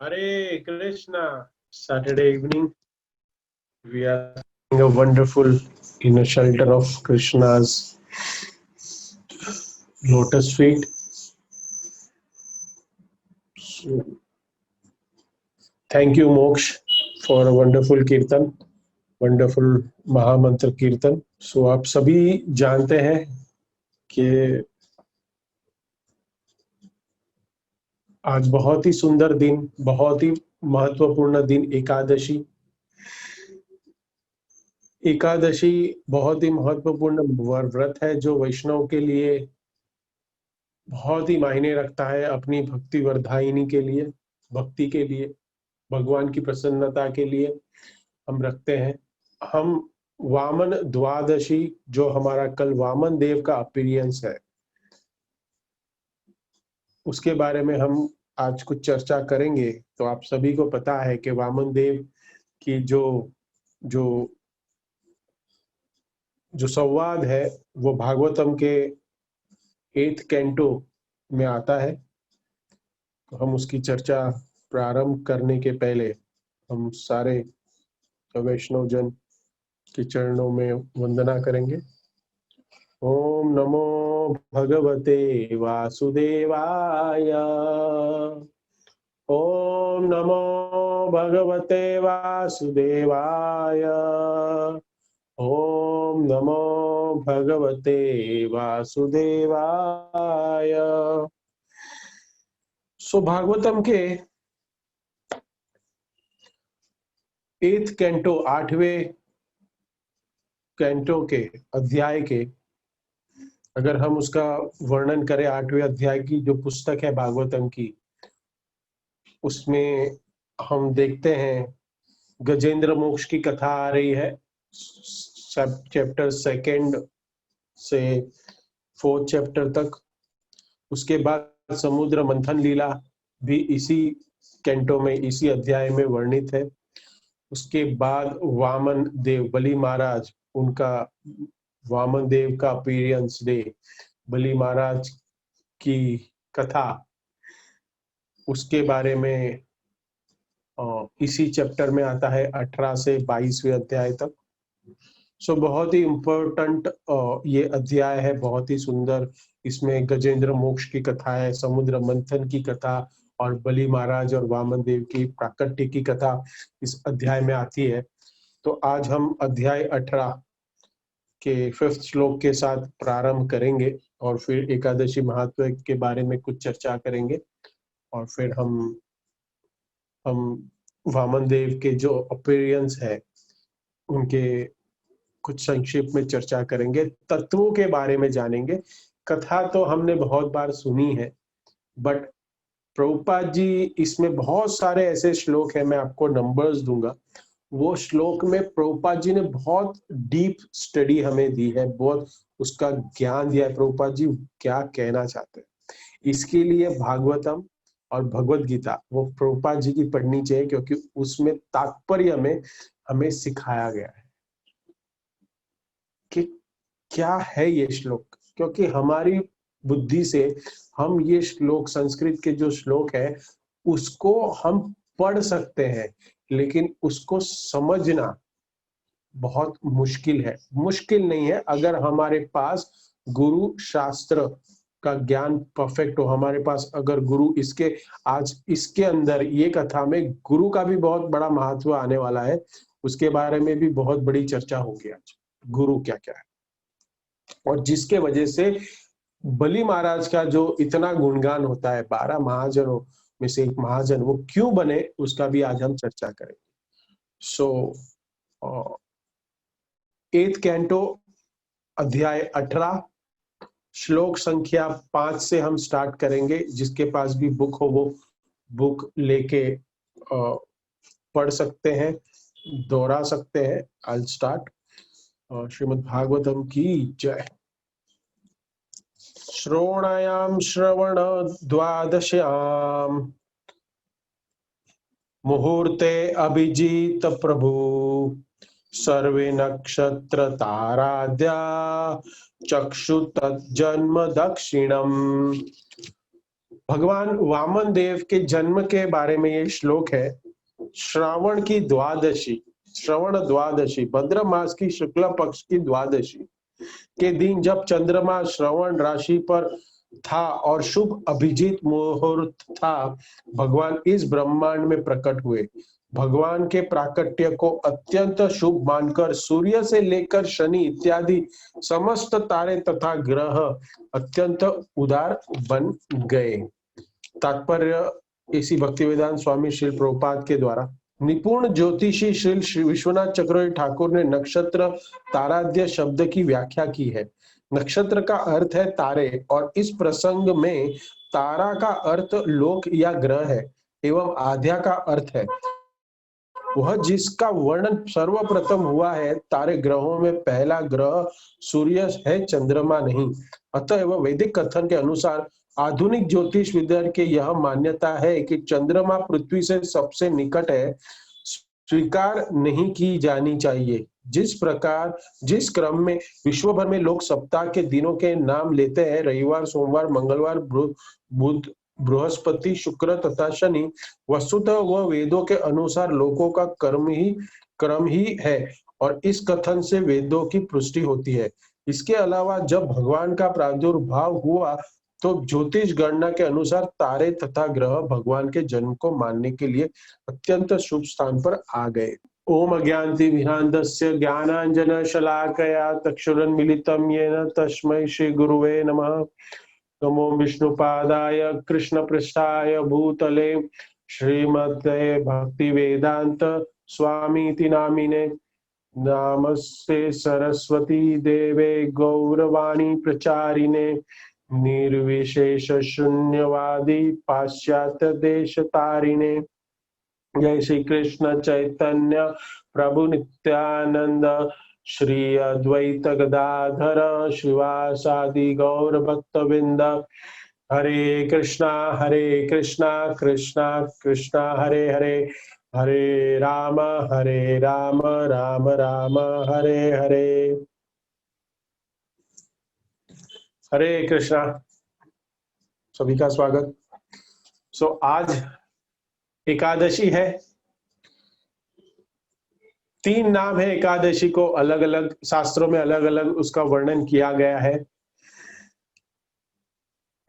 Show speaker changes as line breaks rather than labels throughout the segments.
Hare Krishna. Saturday evening, we are having a wonderful in a shelter of Krishna's lotus feet. So, thank you, Moksh, for a wonderful kirtan, wonderful महामंत्र कीर्तन. सो आप सभी जानते हैं कि आज बहुत ही सुंदर दिन, बहुत ही महत्वपूर्ण दिन एकादशी. एकादशी बहुत ही महत्वपूर्ण व्रत है जो वैष्णव के लिए बहुत ही मायने रखता है, अपनी भक्ति वर्धायिनी के लिए, भक्ति के लिए, भगवान की प्रसन्नता के लिए हम रखते हैं. हम वामन द्वादशी, जो हमारा कल वामन देव का अपीयरेंस है, उसके बारे में हम आज कुछ चर्चा करेंगे. तो आप सभी को पता है कि वामन देव की जो जो जो संवाद है वो भागवतम के 8th कैंटो में आता है. तो हम उसकी चर्चा प्रारंभ करने के पहले हम सारे वैष्णव जन के चरणों में वंदना करेंगे. ओम नमो भगवते वासुदेवाय. ओम नमो भगवते वासुदेवाय. ओम नमो भगवते वासुदेवाय. सो भागवतम के 8th कैंटो, 8वें कैंटो के अध्याय के, अगर हम उसका वर्णन करें, 8वें अध्याय की जो पुस्तक है भागवतम की, उसमें हम देखते हैं गजेंद्र मोक्ष की कथा आ रही है. चैप्टर 2 से 4th चैप्टर तक. उसके बाद समुद्र मंथन लीला भी इसी कैंटो में, इसी अध्याय में वर्णित है. उसके बाद वामन देव, बलि महाराज, उनका वामन देव का अपीयरेंस डे, बलि महाराज की कथा, उसके बारे में इसी चैप्टर में आता है 18 से 22वें अध्याय तक. सो बहुत ही इम्पोर्टेंट ये अध्याय है, बहुत ही सुंदर. इसमें गजेंद्र मोक्ष की कथा है, समुद्र मंथन की कथा और बलि महाराज और वामन देव की प्राकट्य की कथा इस अध्याय में आती है. तो आज हम अध्याय 18 के 5th श्लोक के साथ प्रारंभ करेंगे और फिर एकादशी महत्व के बारे में कुछ चर्चा करेंगे और फिर हम वामन देव के जो अपीयरेंस है उनके कुछ संक्षेप में चर्चा करेंगे, तत्वों के बारे में जानेंगे. कथा तो हमने बहुत बार सुनी है, बट प्रभुपाद जी इसमें बहुत सारे ऐसे श्लोक हैं, मैं आपको नंबर्स दूंगा. वो श्लोक में प्रभुपाद जी ने बहुत डीप स्टडी हमें दी है, बहुत उसका ज्ञान दिया है. प्रभुपाद जी क्या कहना चाहते हैं, इसके लिए भागवतम और भगवत गीता वो प्रभुपाद जी की पढ़नी चाहिए, क्योंकि उसमें तात्पर्य में हमें सिखाया गया है कि क्या है ये श्लोक. क्योंकि हमारी बुद्धि से हम ये श्लोक, संस्कृत के जो श्लोक है, उसको हम पढ़ सकते हैं, लेकिन उसको समझना बहुत मुश्किल है. मुश्किल नहीं है अगर हमारे पास गुरु शास्त्र का ज्ञान परफेक्ट हो. हमारे पास अगर गुरु, इसके आज इसके अंदर ये कथा में गुरु का भी बहुत बड़ा महत्व आने वाला है, उसके बारे में भी बहुत बड़ी चर्चा होगी आज. गुरु क्या क्या है और जिसके वजह से बलि महाराज का जो इतना गुणगान होता है, 12 महाजनों में से एक महाजन वो क्यों बने, उसका भी आज हम चर्चा करेंगे. सो 8th कैंटो अध्याय 18 श्लोक संख्या 5 से हम स्टार्ट करेंगे. जिसके पास भी बुक हो वो बुक लेके पढ़ सकते हैं, दोहरा सकते हैं. I start. श्रीमद् भागवतम की जय. श्रोणायाम श्रवण द्वादश्याम मुहूर्ते अभिजीत प्रभु सर्वे नक्षत्र ताराद्या चक्षु तज्जन्म दक्षिणम भगवान वामन देव के जन्म के बारे में ये श्लोक है। श्रावण की द्वादशी, श्रवण द्वादशी, भद्र मास की शुक्ल पक्ष की द्वादशी के दिन जब चंद्रमा श्रवण राशि पर था और शुभ अभिजीत मुहूर्त था, भगवान इस ब्रह्मांड में प्रकट हुए। भगवान के प्राकट्य को अत्यंत शुभ मानकर सूर्य से लेकर शनि इत्यादि समस्त तारे तथा ग्रह अत्यंत उदार बन गए। तात्पर्य इसी भक्तिवेदांत स्वामी श्री प्रभुपाद के द्वारा निपुण ज्योतिषी श्री विश्वनाथ चक्रवर्ती ठाकुर ने नक्षत्र ताराद्य शब्द की व्याख्या की है। नक्षत्र का अर्थ है तारे और इस प्रसंग में तारा का अर्थ लोक या ग्रह है एवं आध्या का अर्थ है वह जिसका वर्णन सर्वप्रथम हुआ है। तारे ग्रहों में पहला ग्रह सूर्य है, चंद्रमा नहीं। अतएव वैदिक कथन के अनुसार आधुनिक ज्योतिष विद्वान के यह मान्यता है कि चंद्रमा पृथ्वी से सबसे निकट है, स्वीकार नहीं की जानी चाहिए। जिस क्रम में विश्व भर में लोग सप्ताह के दिनों के नाम लेते हैं, रविवार, सोमवार, मंगलवार, बुध, बृहस्पति, शुक्र तथा शनि, वस्तुतः वह वेदों के अनुसार लोगों का क्रम ही है और इस कथन से वेदों की पुष्टि होती है। इसके अलावा जब भगवान का प्रादुर्भाव हुआ तो ज्योतिष गणना के अनुसार तारे तथा ग्रह भगवान के जन्म को मानने के लिए अत्यंत शुभ स्थान पर आ गए। ओम अज्ञानतिमिरान्धस्य ज्ञानाञ्जनशलाकया चक्षुरुन्मीलितं येन तस्मै श्री गुरुवे नमः। नमो विष्णुपादाय कृष्णपृष्ठाय भूतले श्रीमते भक्तिवेदांत स्वामीति नामिने। नमस्ते सरस्वती देवे गौरवाणी प्रचारिणे निर्विशेष शून्यवादी पाश्चात्य देश तारिणे। जय श्री कृष्ण चैतन्य प्रभु नित्यानंद श्री अद्वैत गदाधर श्रीवासादि गौर भक्तवृंद। हरे कृष्णा कृष्णा कृष्णा हरे हरे, हरे राम राम राम हरे हरे। हरे कृष्णा, सभी का स्वागत। आज एकादशी है। 3 नाम है एकादशी को, अलग अलग शास्त्रों में अलग अलग उसका वर्णन किया गया है।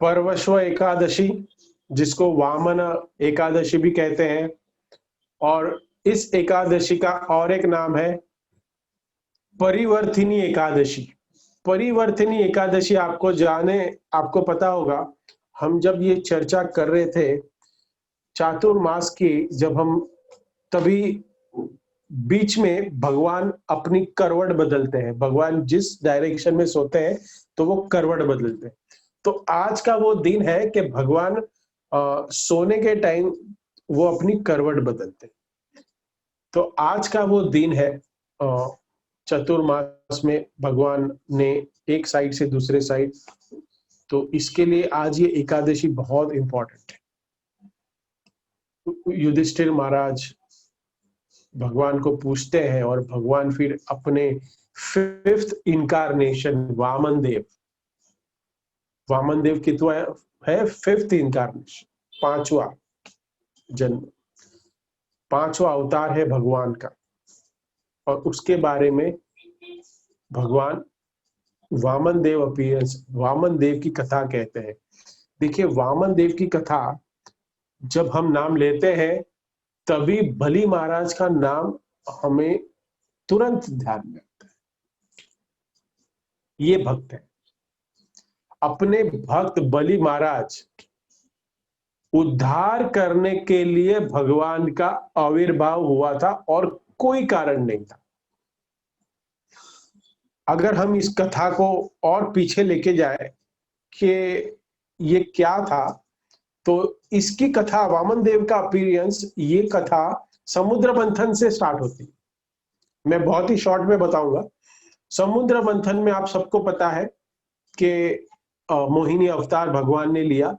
परवश्व एकादशी, जिसको वामन एकादशी भी कहते हैं, और इस एकादशी का और एक नाम है परिवर्तिनी एकादशी। परिवर्तिनी एकादशी आपको पता होगा, हम जब ये चर्चा कर रहे थे चातुर्मास की, जब हम तभी बीच में भगवान अपनी करवट बदलते हैं। भगवान जिस डायरेक्शन में सोते हैं तो वो करवट बदलते हैं। तो आज का वो दिन है कि भगवान सोने के टाइम वो अपनी करवट बदलते हैं। तो आज का वो दिन है। चतुर्मास में भगवान ने एक साइड से दूसरे साइड, तो इसके लिए आज ये एकादशी बहुत इंपॉर्टेंट है। युधिष्ठिर महाराज भगवान को पूछते हैं और भगवान फिर अपने 5th इनकारनेशन वामन देव कितना है 5th इनकारनेशन, 5वां जन्म, 5वां अवतार है भगवान का। और उसके बारे में भगवान वामन देव अपीयरेंस, वामन देव की कथा कहते हैं। देखिए, वामन देव की कथा जब हम नाम लेते हैं तभी बलि महाराज का नाम हमें तुरंत ध्यान में आता है। ये भक्त है, अपने भक्त बलि महाराज उद्धार करने के लिए भगवान का आविर्भाव हुआ था और कोई कारण नहीं था। अगर हम इस कथा को और पीछे लेके जाए कि ये क्या था, तो इसकी कथा, वामन देव का अपीयरेंस, ये कथा समुद्र मंथन से स्टार्ट होती है। मैं बहुत ही शॉर्ट में बताऊंगा। समुद्र मंथन में आप सबको पता है कि मोहिनी अवतार भगवान ने लिया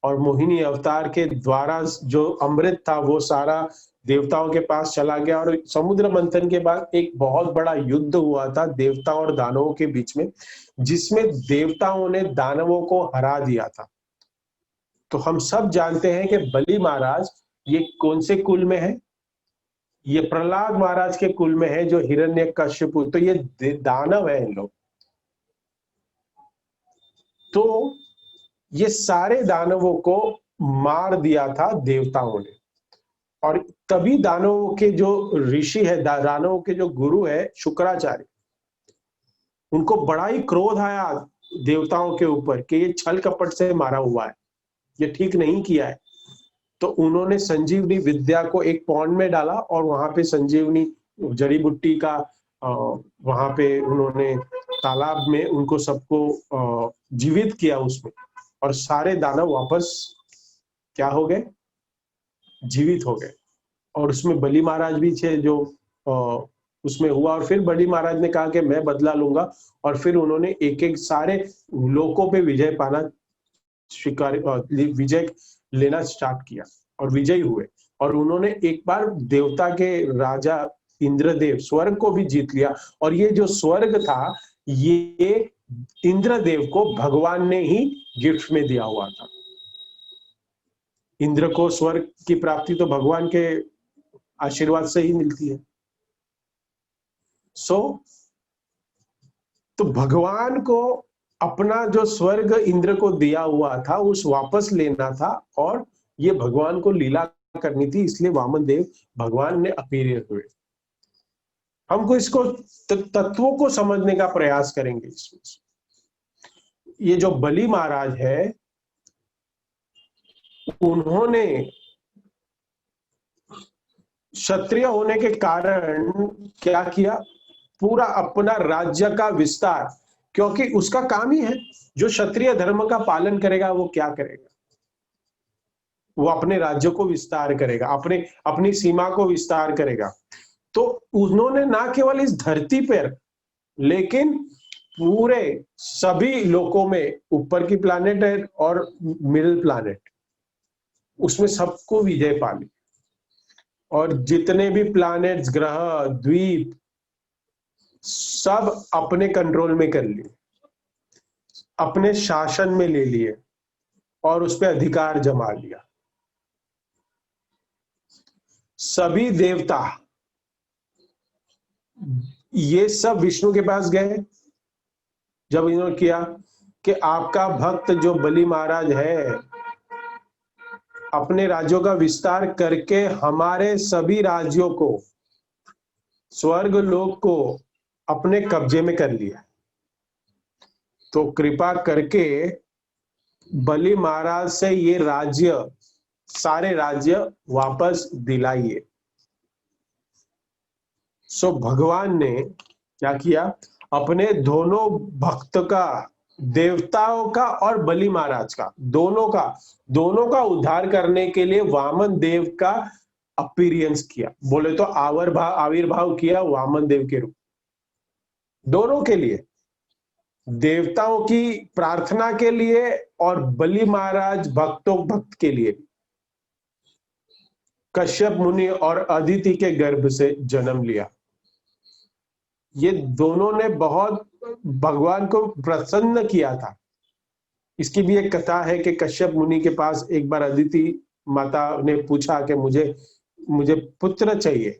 और मोहिनी अवतार के द्वारा जो अमृत था वो सारा देवताओं के पास चला गया। और समुद्र मंथन के बाद एक बहुत बड़ा युद्ध हुआ था देवताओं और दानवों के बीच में, जिसमें देवताओं ने दानवों को हरा दिया था। तो हम सब जानते हैं कि बलि महाराज ये कौन से कुल में है? ये प्रहलाद महाराज के कुल में है, जो हिरण्यकश्यप, तो ये दानव है इन लोग। तो ये सारे दानवों को मार दिया था देवताओं ने, और तभी दानवों के जो ऋषि है, दानवों के जो गुरु है शुक्राचार्य, उनको बड़ा ही क्रोध आया देवताओं के ऊपर कि ये छल कपट से मारा हुआ है, ये ठीक नहीं किया है। तो उन्होंने संजीवनी विद्या को एक पौंड में डाला और वहां पे संजीवनी जड़ी बूटी का वहां पे उन्होंने तालाब में उनको सबको जीवित किया उसमें, और सारे दानव वापस क्या हो गए? जीवित हो गए। और उसमें बलि महाराज भी थे जो उसमें हुआ, और फिर बलि महाराज ने कहा कि मैं बदला लूंगा, और फिर उन्होंने एक एक सारे लोकों पे विजय पाना स्वीकार, विजय लेना स्टार्ट किया और विजयी हुए। और उन्होंने एक बार देवता के राजा इंद्रदेव स्वर्ग को भी जीत लिया, और ये जो स्वर्ग था ये इंद्रदेव को भगवान ने ही गिफ्ट में दिया हुआ था। इंद्र को स्वर्ग की प्राप्ति तो भगवान के आशीर्वाद से ही मिलती है। तो भगवान को अपना जो स्वर्ग इंद्र को दिया हुआ था उस वापस लेना था, और ये भगवान को लीला करनी थी, इसलिए वामन देव भगवान ने अपीयर हुए। हमको इसको तत्वों को समझने का प्रयास करेंगे इसमें। ये जो बलि महाराज है, उन्होंने क्षत्रिय होने के कारण क्या किया? पूरा अपना राज्य का विस्तार, क्योंकि उसका काम ही है, जो क्षत्रिय धर्म का पालन करेगा वो क्या करेगा? वो अपने राज्य को विस्तार करेगा, अपनी सीमा को विस्तार करेगा। तो उन्होंने ना केवल इस धरती पर, लेकिन पूरे सभी लोकों में, ऊपर की प्लैनेट है और मिडिल प्लैनेट, उसमें सबको विजय पा ली, और जितने भी प्लैनेट्स, ग्रह, द्वीप, सब अपने कंट्रोल में कर लिए, अपने शासन में ले लिए, और उस पर अधिकार जमा लिया। सभी देवता ये सब विष्णु के पास गए, जब इन्होंने किया कि आपका भक्त जो बलि महाराज है अपने राज्यों का विस्तार करके हमारे सभी राज्यों को, स्वर्ग लोक को अपने कब्जे में कर लिया, तो कृपा करके बलि महाराज से ये राज्य, सारे राज्य वापस दिलाइए। सो भगवान ने क्या किया? अपने दोनों भक्त का, देवताओं का और बलि महाराज का, दोनों का उद्धार करने के लिए वामन देव का अपीयरेंस किया। बोले तो आविर्भाव किया वामन देव के रूप, दोनों के लिए, देवताओं की प्रार्थना के लिए और बलि महाराज भक्त के लिए। कश्यप मुनि और अदिति के गर्भ से जन्म लिया। ये दोनों ने बहुत भगवान को प्रसन्न किया था। इसकी भी एक कथा है कि कश्यप मुनि के पास एक बार अदिति माता ने पूछा कि मुझे पुत्र चाहिए,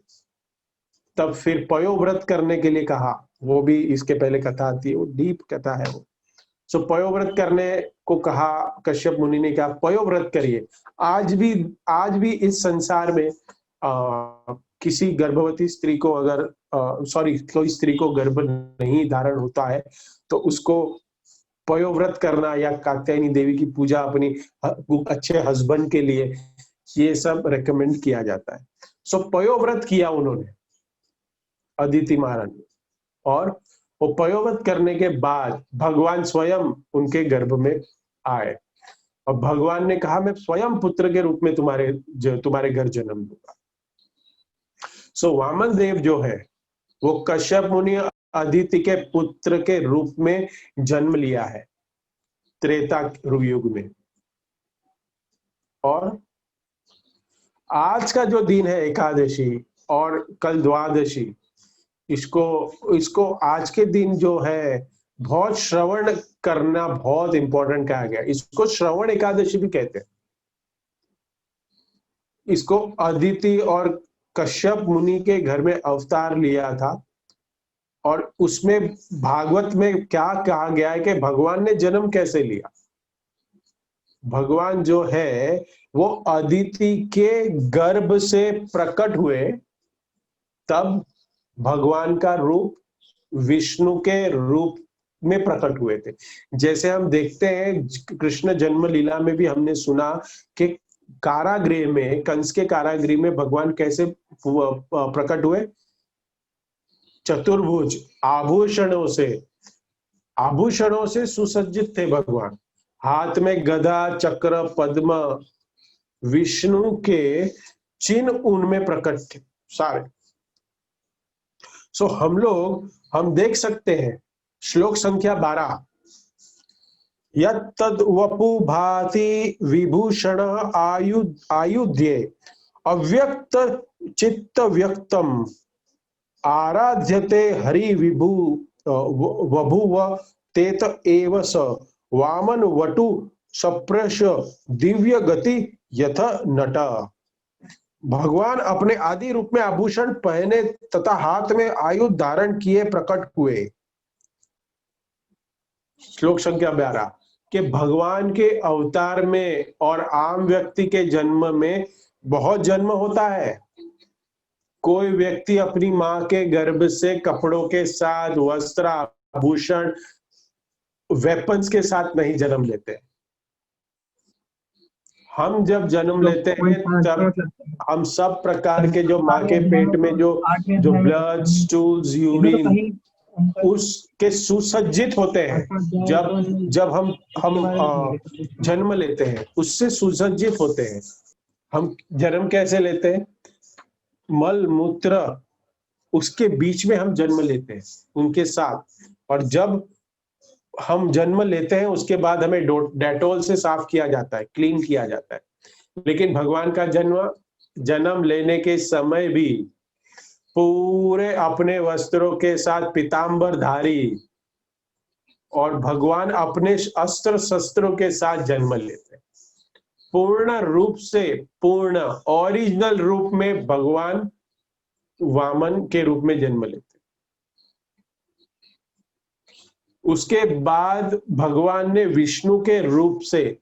तब फिर पयोव्रत करने के लिए कहा। वो भी इसके पहले कथा आती है, वो डीप कथा है वो। सो पयोव्रत करने को कहा, कश्यप मुनि ने कहा पयोव्रत करिए। आज भी इस संसार में किसी गर्भवती स्त्री को अगर कोई स्त्री को गर्भ नहीं धारण होता है तो उसको पयोव्रत करना या कात्यायनी देवी की पूजा अपनी अच्छे हस्बैंड के लिए, ये सब रेकमेंड किया जाता है। सो पयोव्रत किया उन्होंने, अदिति महारानी ने, और वो पयोव्रत करने के बाद भगवान स्वयं उनके गर्भ में आए, और भगवान ने कहा मैं स्वयं पुत्र के रूप में तुम्हारे घर जन्म दूंगा। सो वामन देव जो है वो कश्यप मुनि अदिति के पुत्र के रूप में जन्म लिया है त्रेता युग में। और आज का जो दिन है एकादशी और कल द्वादशी, इसको आज के दिन जो है बहुत श्रवण करना बहुत इंपॉर्टेंट कहा गया। इसको श्रवण एकादशी भी कहते हैं। इसको अदिति और कश्यप मुनि के घर में अवतार लिया था। और उसमें भागवत में क्या कहा गया है कि भगवान ने जन्म कैसे लिया। भगवान जो है वो अदिति के गर्भ से प्रकट हुए, तब भगवान का रूप विष्णु के रूप में प्रकट हुए थे। जैसे हम देखते हैं कृष्ण जन्म लीला में भी हमने सुना कि कारागृह में, कंस के कारागृह में भगवान कैसे प्रकट हुए, चतुर्भुज आभूषणों से सुसज्जित थे भगवान। हाथ में गदा चक्र पद्म, विष्णु के चिन्ह उनमें प्रकट थे सारे। सो हम देख सकते हैं श्लोक संख्या 12, यत्तद् वपु भाति विभूषण आयुध्ये अव्यक्त चित्त व्यक्तम आराध्यते हरि विभु वभुव तेत एव स वामन वटु सप्रश दिव्य गति यथ नट। भगवान अपने आदि रूप में आभूषण पहने तथा हाथ में आयुध धारण किए प्रकट हुए। श्लोक संख्या 12 कि भगवान के अवतार में और आम व्यक्ति के जन्म में बहुत जन्म होता है। कोई व्यक्ति अपनी मां के गर्भ से कपड़ों के साथ, वस्त्र, आभूषण, वेपन्स के साथ नहीं जन्म लेते। हम जब जन्म लेते हैं तब हम सब प्रकार के जो माँ के पेट में जो ब्लड, स्टूल्स, यूरिन उसके सुसज्जित होते हैं। जब हम जन्म लेते हैं उससे सुसज्जित होते हैं। हम जन्म कैसे लेते हैं? मल मूत्र उसके बीच में हम जन्म लेते हैं उनके साथ। और जब हम जन्म लेते हैं उसके बाद हमें डेटोल से साफ किया जाता है, क्लीन किया जाता है। लेकिन भगवान का जन्म लेने के समय भी पूरे अपने वस्त्रों के साथ पीतांबर धारी और भगवान अपने अस्त्र शस्त्रों के साथ जन्म लेते हैं। पूर्ण रूप से, पूर्ण ओरिजिनल रूप में भगवान वामन के रूप में जन्म लेते। उसके बाद भगवान ने विष्णु के रूप से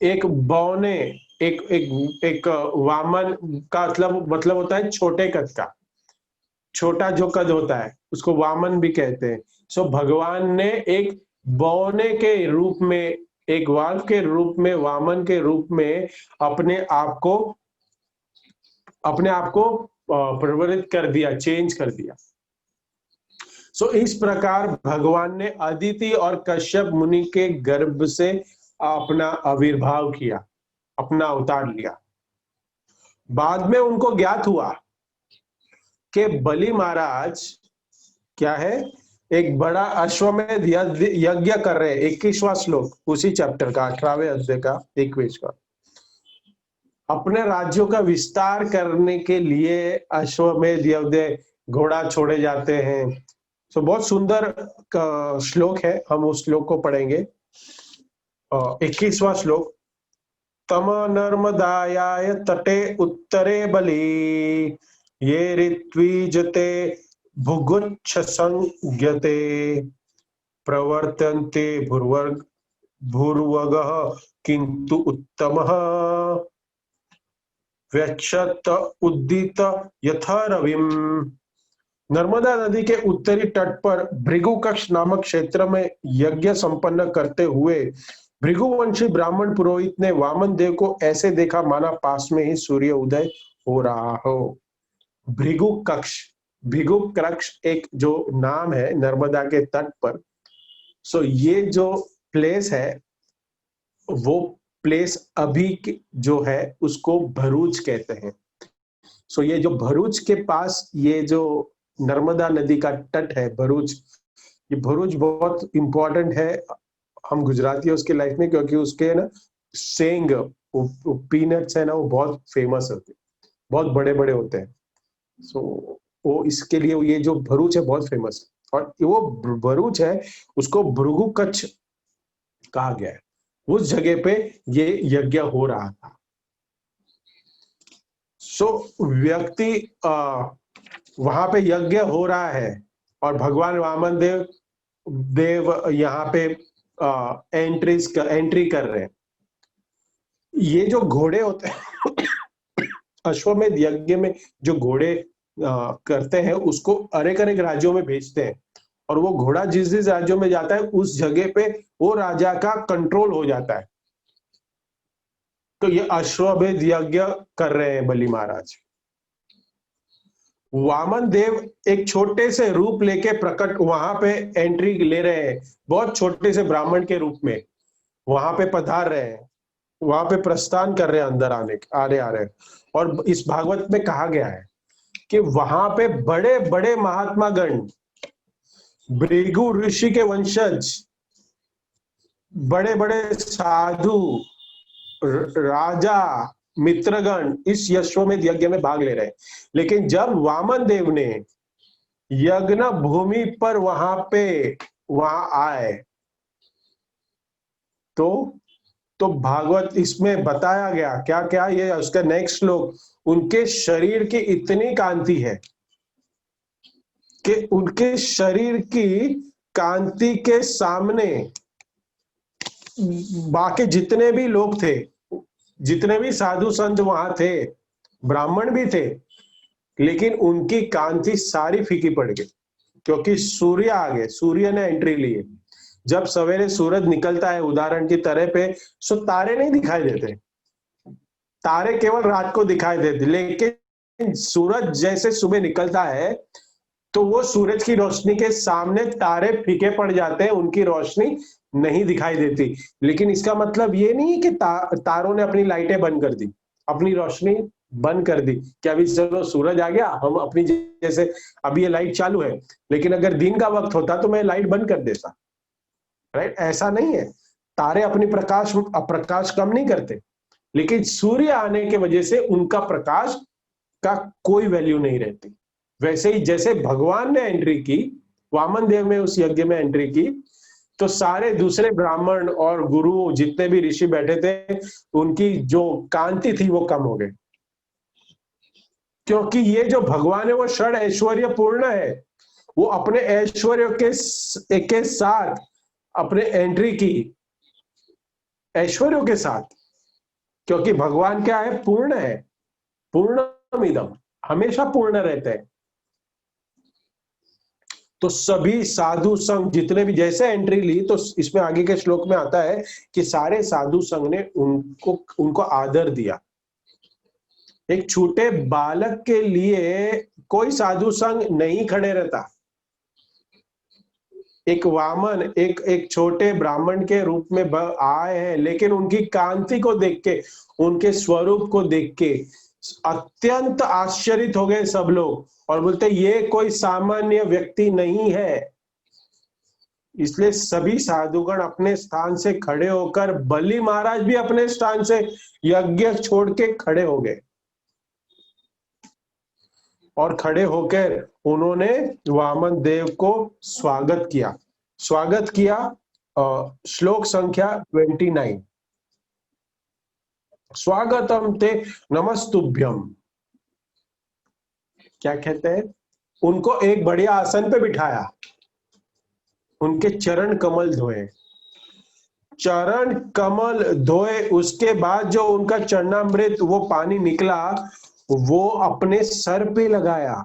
एक बौने, एक वामन का मतलब होता है छोटे कद का, छोटा जो कद होता है उसको वामन भी कहते हैं। सो भगवान ने एक बौने के रूप में, एक वाल के रूप में, वामन के रूप में अपने आप को परिवर्तित कर दिया, चेंज कर दिया। सो इस प्रकार भगवान ने अदिति और कश्यप मुनि के गर्भ से अपना आविर्भाव किया, अपना अवतार लिया। बाद में उनको ज्ञात हुआ कि बलि महाराज क्या है, एक बड़ा अश्वमेध यज्ञ कर रहे हैं। 21वां श्लोक उसी चैप्टर का, 18वें अध्याय का 21 का। अपने राज्यों का विस्तार करने के लिए अश्वमेध यज्ञ, घोड़ा छोड़े जाते हैं। तो बहुत सुंदर श्लोक है, हम उस श्लोक को पढ़ेंगे। 21वां श्लोक, तम नर्मदायाय तटे उत्तरे बलि ये ऋत्विजते भुगुच्छ संज्ञते प्रवर्तन्ते भूर्वगः किंतु उत्तमः व्यक्षत उद्दित यथा रविम। नर्मदा नदी के उत्तरी तट पर भृगुकक्ष नामक क्षेत्र में यज्ञ संपन्न करते हुए भृगुवंशी ब्राह्मण पुरोहित ने वामन देव को ऐसे देखा माना पास में ही सूर्य उदय हो रहा हो। भृगुकक्ष एक जो नाम है नर्मदा के तट पर। सो ये जो प्लेस है वो प्लेस अभी जो है उसको भरूच कहते हैं। सो ये जो भरूच के पास ये जो नर्मदा नदी का तट है भरूच, ये भरूच बहुत इंपॉर्टेंट है हम गुजरातियों के लाइफ में, क्योंकि उसके ना सेंग पीनट्स है ना वो बहुत फेमस होते हैं, बहुत बड़े बड़े होते हैं। सो वो इसके लिए ये जो भरूच है बहुत फेमस है। और वो भरूच है उसको भृगुकक्ष कहा गया है। उस जगह पे ये यज्ञ हो रहा था। सो व्यक्ति वहां पे यज्ञ हो रहा है और भगवान वामन देव यहाँ पे एंट्री कर रहे हैं। ये जो घोड़े होते हैं अश्वमेध यज्ञ में जो घोड़े करते हैं उसको अनेक अनेक राज्यों में भेजते हैं, और वो घोड़ा जिस जिस राज्यों में जाता है उस जगह पे वो राजा का कंट्रोल हो जाता है। तो ये अश्वमेध यज्ञ कर रहे हैं बलि महाराज। वामन देव एक छोटे से रूप लेके प्रकट वहां पे एंट्री ले रहे हैं, बहुत छोटे से ब्राह्मण के रूप में वहां पे पधार रहे हैं, वहां पे प्रस्थान कर रहे हैं, अंदर आ रहे हैं। और इस भागवत में कहा गया है कि वहां पे बड़े बड़े महात्मा गण, भृगु ऋषि के वंशज, बड़े बड़े साधु, राजा, मित्रगण इस अश्वमेध यज्ञ में भाग ले रहे हैं। लेकिन जब वामन देव ने यज्ञ भूमि पर वहां आए तो भागवत इसमें बताया गया क्या क्या, ये उसका नेक्स्ट श्लोक, उनके शरीर की इतनी कांति है कि उनके शरीर की कांति के सामने बाकी जितने भी लोग थे, जितने भी साधु संत वहां थे, ब्राह्मण भी थे, लेकिन उनकी कांति सारी फीकी पड़ गई, क्योंकि सूर्य आ गए, सूर्य ने एंट्री ली है। जब सवेरे सूरज निकलता है उदाहरण की तरह पे, सो तारे नहीं दिखाई देते, तारे केवल रात को दिखाई देते, लेकिन सूरज जैसे सुबह निकलता है तो वो सूरज की रोशनी के सामने तारे फीके पड़ जाते हैं, उनकी रोशनी नहीं दिखाई देती। लेकिन इसका मतलब ये नहीं कि तारों ने अपनी लाइटें बंद कर दी, अपनी रोशनी बंद कर दी कि अभी चलो सूरज आ गया, हम अपनी जैसे अभी ये लाइट चालू है, लेकिन अगर दिन का वक्त होता तो मैं लाइट बंद कर देता, राइट? ऐसा नहीं है, तारे अपनी प्रकाश कम नहीं करते, लेकिन सूर्य आने के वजह से उनका प्रकाश का कोई वैल्यू नहीं रहती। वैसे ही जैसे भगवान ने एंट्री की, वामन देव में उस यज्ञ में एंट्री की, तो सारे दूसरे ब्राह्मण और गुरु जितने भी ऋषि बैठे थे, उनकी जो कांति थी वो कम हो गई, क्योंकि ये जो भगवान है वो षड ऐश्वर्य पूर्ण है। वो अपने ऐश्वर्य के साथ अपने एंट्री की, ऐश्वर्यों के साथ, क्योंकि भगवान क्या है? पूर्ण है, पूर्णमिदम, हमेशा पूर्ण रहते हैं। तो सभी साधु संघ जितने भी जैसे एंट्री ली, तो इसमें आगे के श्लोक में आता है कि सारे साधु संघ ने उनको आदर दिया। एक छोटे बालक के लिए कोई साधु संघ नहीं खड़े रहता। एक वामन एक छोटे ब्राह्मण के रूप में आए हैं, लेकिन उनकी कांति को देख के, उनके स्वरूप को देख के अत्यंत आश्चर्यित हो गए सब लोग, और बोलते ये कोई सामान्य व्यक्ति नहीं है। इसलिए सभी साधुगण अपने स्थान से खड़े होकर, बलि महाराज भी अपने स्थान से यज्ञ छोड़ के खड़े हो गए, और खड़े होकर उन्होंने वामन देव को स्वागत किया। श्लोक संख्या 29, स्वागतम ते नमस्तुभ्यम। क्या कहते हैं? उनको एक बढ़िया आसन पे बिठाया, उनके चरण कमल धोए, चरण कमल धोए, उसके बाद जो उनका चरणामृत वो पानी निकला वो अपने सर पे लगाया।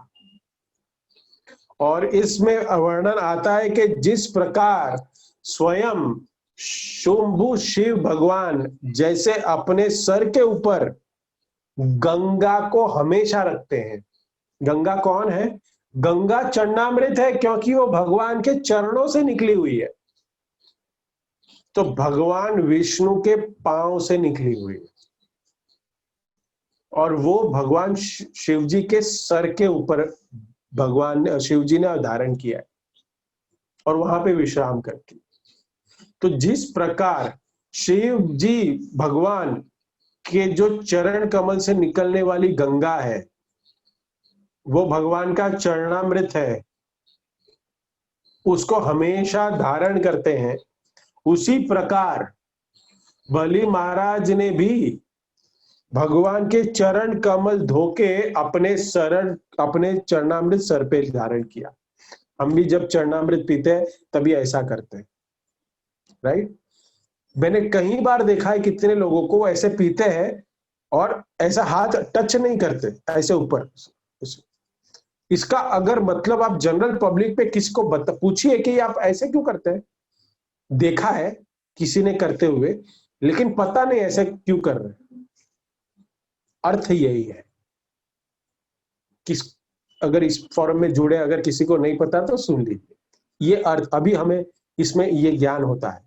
और इसमें वर्णन आता है कि जिस प्रकार स्वयं शुंभु शिव भगवान जैसे अपने सर के ऊपर गंगा को हमेशा रखते हैं। गंगा कौन है? गंगा चरणामृत है, क्योंकि वो भगवान के चरणों से निकली हुई है। तो भगवान विष्णु के पांव से निकली हुई है, और वो भगवान शिव जी के सर के ऊपर भगवान शिव जी ने धारण किया है, और वहां पे विश्राम करती। तो जिस प्रकार शिव जी भगवान के जो चरण कमल से निकलने वाली गंगा है, वो भगवान का चरणामृत है, उसको हमेशा धारण करते हैं। उसी प्रकार बलि महाराज ने भी भगवान के चरण कमल धोके अपने चरणामृत सर पे धारण किया। हम भी जब चरणामृत पीते हैं तभी ऐसा करते हैं, राइट। मैंने कई बार देखा है कितने लोगों को ऐसे पीते हैं और ऐसा हाथ टच नहीं करते, ऐसे ऊपर। इसका अगर मतलब आप जनरल पब्लिक पे किसको पूछिए कि आप ऐसे क्यों करते हैं, देखा है किसी ने करते हुए, लेकिन पता नहीं ऐसे क्यों कर रहे हैं। अर्थ यही है। किस अगर इस फॉरम में जुड़े, अगर किसी को नहीं पता तो सुन लीजिए। ये अर्थ अभी हमें इसमें ये ज्ञान होता है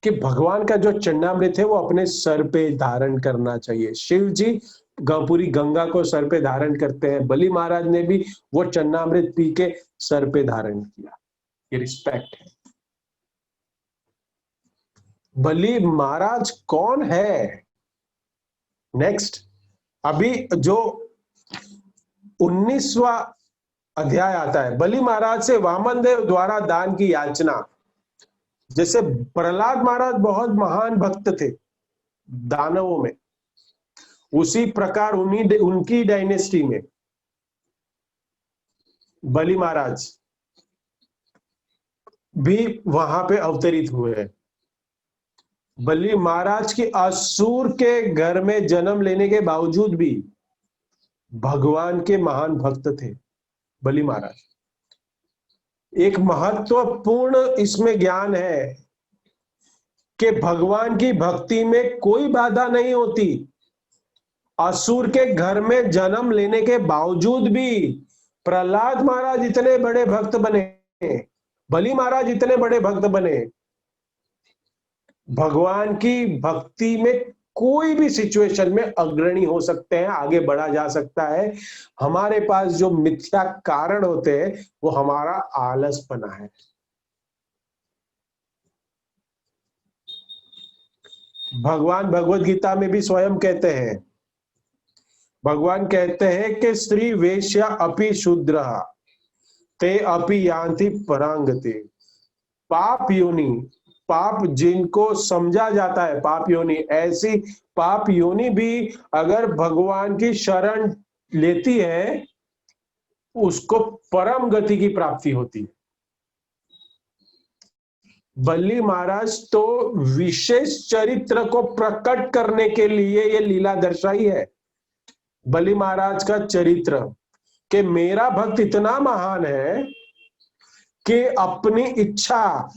कि भगवान का जो चरणामृत है वो अपने सर पे धारण करना चाहिए। शिव जी पूरी गंगा को सर पे धारण करते हैं, बलि महाराज ने भी वो चरणामृत पी के सर पे धारण किया। ये रिस्पेक्ट है। बलि महाराज कौन है? नेक्स्ट, अभी जो 19वां अध्याय आता है, बलि महाराज से वामन देव द्वारा दान की याचना। जैसे प्रहलाद महाराज बहुत महान भक्त थे दानवों में, उसी प्रकार उनकी डायनेस्टी में बलि महाराज भी वहां पे अवतरित हुए हैं। बलि महाराज की असुर के घर में जन्म लेने के बावजूद भी भगवान के महान भक्त थे बलि महाराज। एक महत्वपूर्ण इसमें ज्ञान है कि भगवान की भक्ति में कोई बाधा नहीं होती। असुर के घर में जन्म लेने के बावजूद भी प्रहलाद महाराज इतने बड़े भक्त बने, बलि महाराज इतने बड़े भक्त बने। भगवान की भक्ति में कोई भी सिचुएशन में अग्रणी हो सकते हैं, आगे बढ़ा जा सकता है। हमारे पास जो मिथ्या कारण होते हैं वो हमारा आलसपना है। भगवान भगवत गीता में भी स्वयं कहते हैं, भगवान कहते हैं कि स्त्री वेश्या अपि शूद्र ते अपि यान्ति परांगति। पाप योनि, पाप जिनको समझा जाता है पाप योनि, ऐसी पाप योनि भी अगर भगवान की शरण लेती है उसको परम गति की प्राप्ति होती है। बलि महाराज तो विशेष चरित्र को प्रकट करने के लिए ये लीला दर्शाई है। बलि महाराज का चरित्र कि मेरा भक्त इतना महान है कि अपनी इच्छा,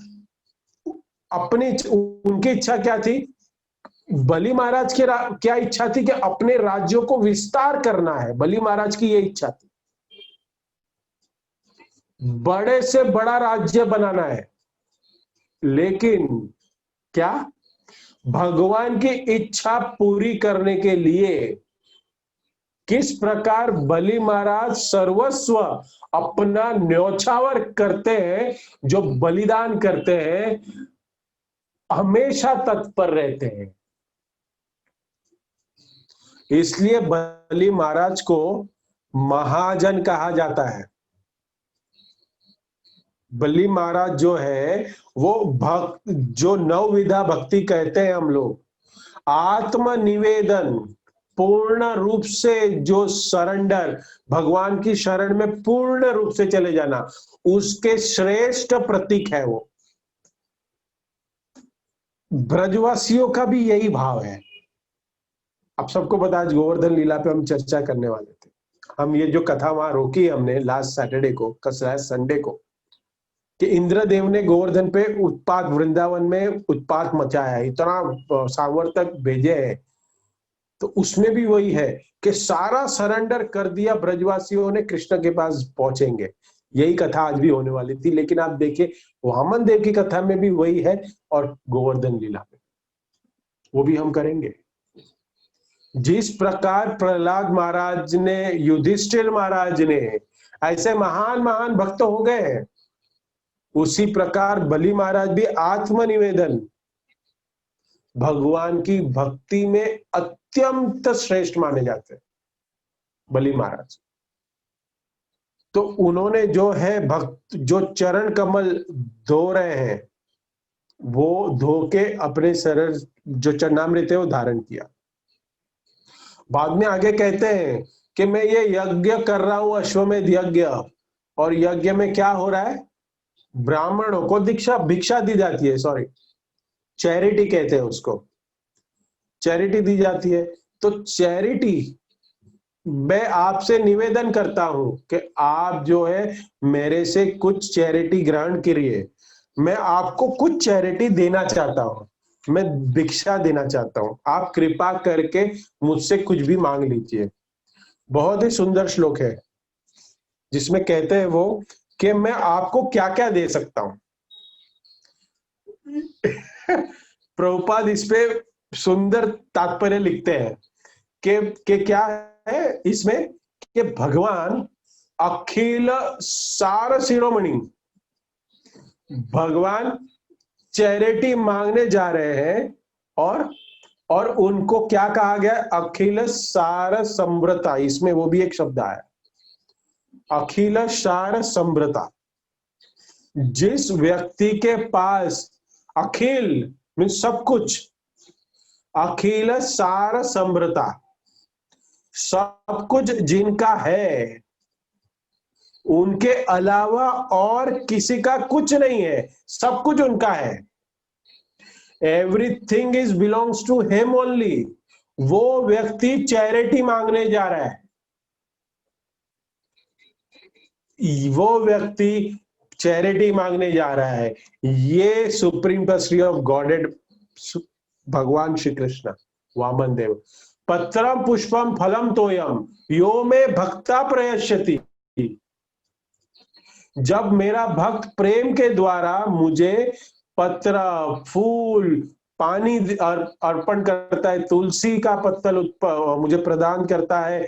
उनकी इच्छा क्या थी? बलि महाराज की क्या इच्छा थी कि अपने राज्यों को विस्तार करना है। बलि महाराज की ये इच्छा थी, बड़े से बड़ा राज्य बनाना है। लेकिन क्या भगवान की इच्छा पूरी करने के लिए किस प्रकार बलि महाराज सर्वस्व अपना न्योछावर करते हैं, जो बलिदान करते हैं, हमेशा तत्पर रहते हैं। इसलिए बलि महाराज को महाजन कहा जाता है। बलि महाराज जो है वो भक्त, जो नवविधा भक्ति कहते हैं हम लोग, आत्मनिवेदन, पूर्ण रूप से जो सरेंडर, भगवान की शरण में पूर्ण रूप से चले जाना, उसके श्रेष्ठ प्रतीक है वो। ब्रजवासियों का भी यही भाव है। आप सबको पता है, गोवर्धन लीला पे हम चर्चा करने वाले थे। हम ये जो कथा वहां रोकी हमने लास्ट सैटरडे को, संडे को, कि इंद्रदेव ने गोवर्धन पे उत्पात, वृंदावन में उत्पात मचाया, इतना सावर्तक भेजे हैं। तो उसमें भी वही है कि सारा सरेंडर कर दिया ब्रजवासियों ने, कृष्ण के पास पहुंचेंगे। यही कथा आज भी होने वाली थी, लेकिन आप देखिए वामन देव की कथा में भी वही है और गोवर्धन लीला में वो भी हम करेंगे। जिस प्रकार प्रहलाद महाराज ने, युधिष्ठिर महाराज ने, ऐसे महान महान भक्त हो गए हैं, उसी प्रकार बलि महाराज भी आत्मनिवेदन, भगवान की भक्ति में अत्यंत श्रेष्ठ माने जाते हैं बलि महाराज। तो उन्होंने जो है भक्त, जो चरण कमल धो रहे हैं, वो धो के अपने शरीर जो चरणामृत है वो धारण किया। बाद में आगे कहते हैं कि मैं ये यज्ञ कर रहा हूं, अश्वमेध यज्ञ, और यज्ञ में क्या हो रहा है, ब्राह्मणों को दीक्षा भिक्षा दी जाती है, सॉरी चैरिटी कहते हैं उसको, चैरिटी दी जाती है। तो चैरिटी, मैं आपसे निवेदन करता हूं कि आप जो है मेरे से कुछ चैरिटी ग्रहण करिए, मैं आपको कुछ चैरिटी देना चाहता हूं, मैं भिक्षा देना चाहता हूं, आप कृपा करके मुझसे कुछ भी मांग लीजिए। बहुत ही सुंदर श्लोक है जिसमें कहते हैं वो कि मैं आपको क्या क्या दे सकता हूं। प्रभुपाद इस पे सुंदर तात्पर्य लिखते हैं कि क्या है इसमें, कि भगवान अखिल सार शिरोमणि, भगवान चैरिटी मांगने जा रहे हैं, और उनको क्या कहा गया, अखिल सार समृता, इसमें वो भी एक शब्द आया, अखिल सार समृता। जिस व्यक्ति के पास अखिल मीन सब कुछ, अखिल सार समृता, सब कुछ जिनका है, उनके अलावा और किसी का कुछ नहीं है, सब कुछ उनका है, everything is belongs to him only, वो व्यक्ति चैरिटी मांगने जा रहा है, वो व्यक्ति चैरिटी मांगने जा रहा है। ये सुप्रीम पर्सनैलिटी ऑफ गॉडेड भगवान श्री कृष्ण वामन देव, पत्रम पुष्पम फलम तोयम यो में भक्ता प्रयश्यति, जब मेरा भक्त प्रेम के द्वारा मुझे पत्र, फूल, पानी अर्पण करता है, तुलसी का पत्तल मुझे प्रदान करता है,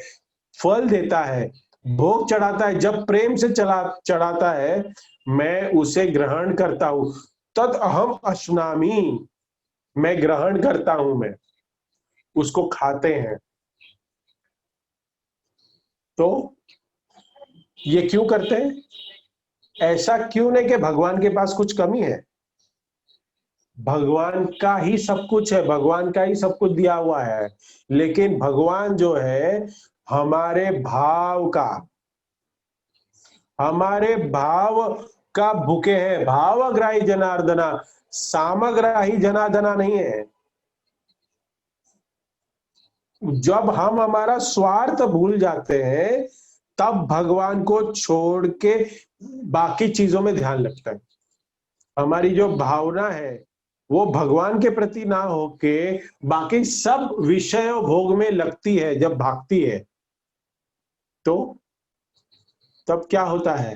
फल देता है, भोग चढ़ाता है, जब प्रेम से चढ़ाता है, मैं उसे ग्रहण करता हूं, तद अहम अश्नामी, मैं ग्रहण करता हूं, मैं उसको खाते हैं। तो ये क्यों करते हैं? ऐसा क्यों नहीं कि भगवान के पास कुछ कमी है, भगवान का ही सब कुछ है, भगवान का ही सब कुछ दिया हुआ है, लेकिन भगवान जो है हमारे भाव का भूखे हैं, भावग्राही जनार्दना, सामग्राही जनार्दना नहीं है। जब हम हमारा स्वार्थ भूल जाते हैं तब भगवान को छोड़ के बाकी चीजों में ध्यान लगता है। हमारी जो भावना है वो भगवान के प्रति ना होके बाकी सब विषय भोग में लगती है, जब भागती है तो तब क्या होता है,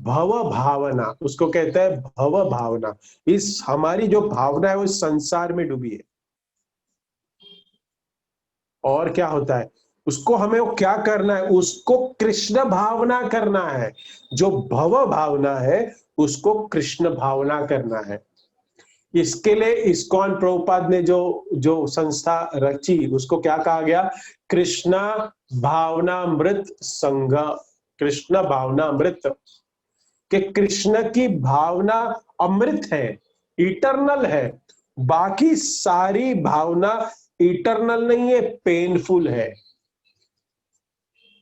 भव भावना, उसको कहते हैं भव भावना। इस हमारी जो भावना है वो संसार में डूबी है। और क्या होता है, उसको हमें वो क्या करना है, उसको कृष्ण भावना करना है। जो भव भावना है उसको कृष्ण भावना करना है। इसके लिए इस्कॉन प्रभुपाद ने जो जो संस्था रची उसको क्या कहा गया, कृष्णा भावनामृत संघ, कृष्ण भावनामृत, कि कृष्ण की भावना अमृत है, इटरनल है, बाकी सारी भावना इटरनल नहीं है, पेनफुल है।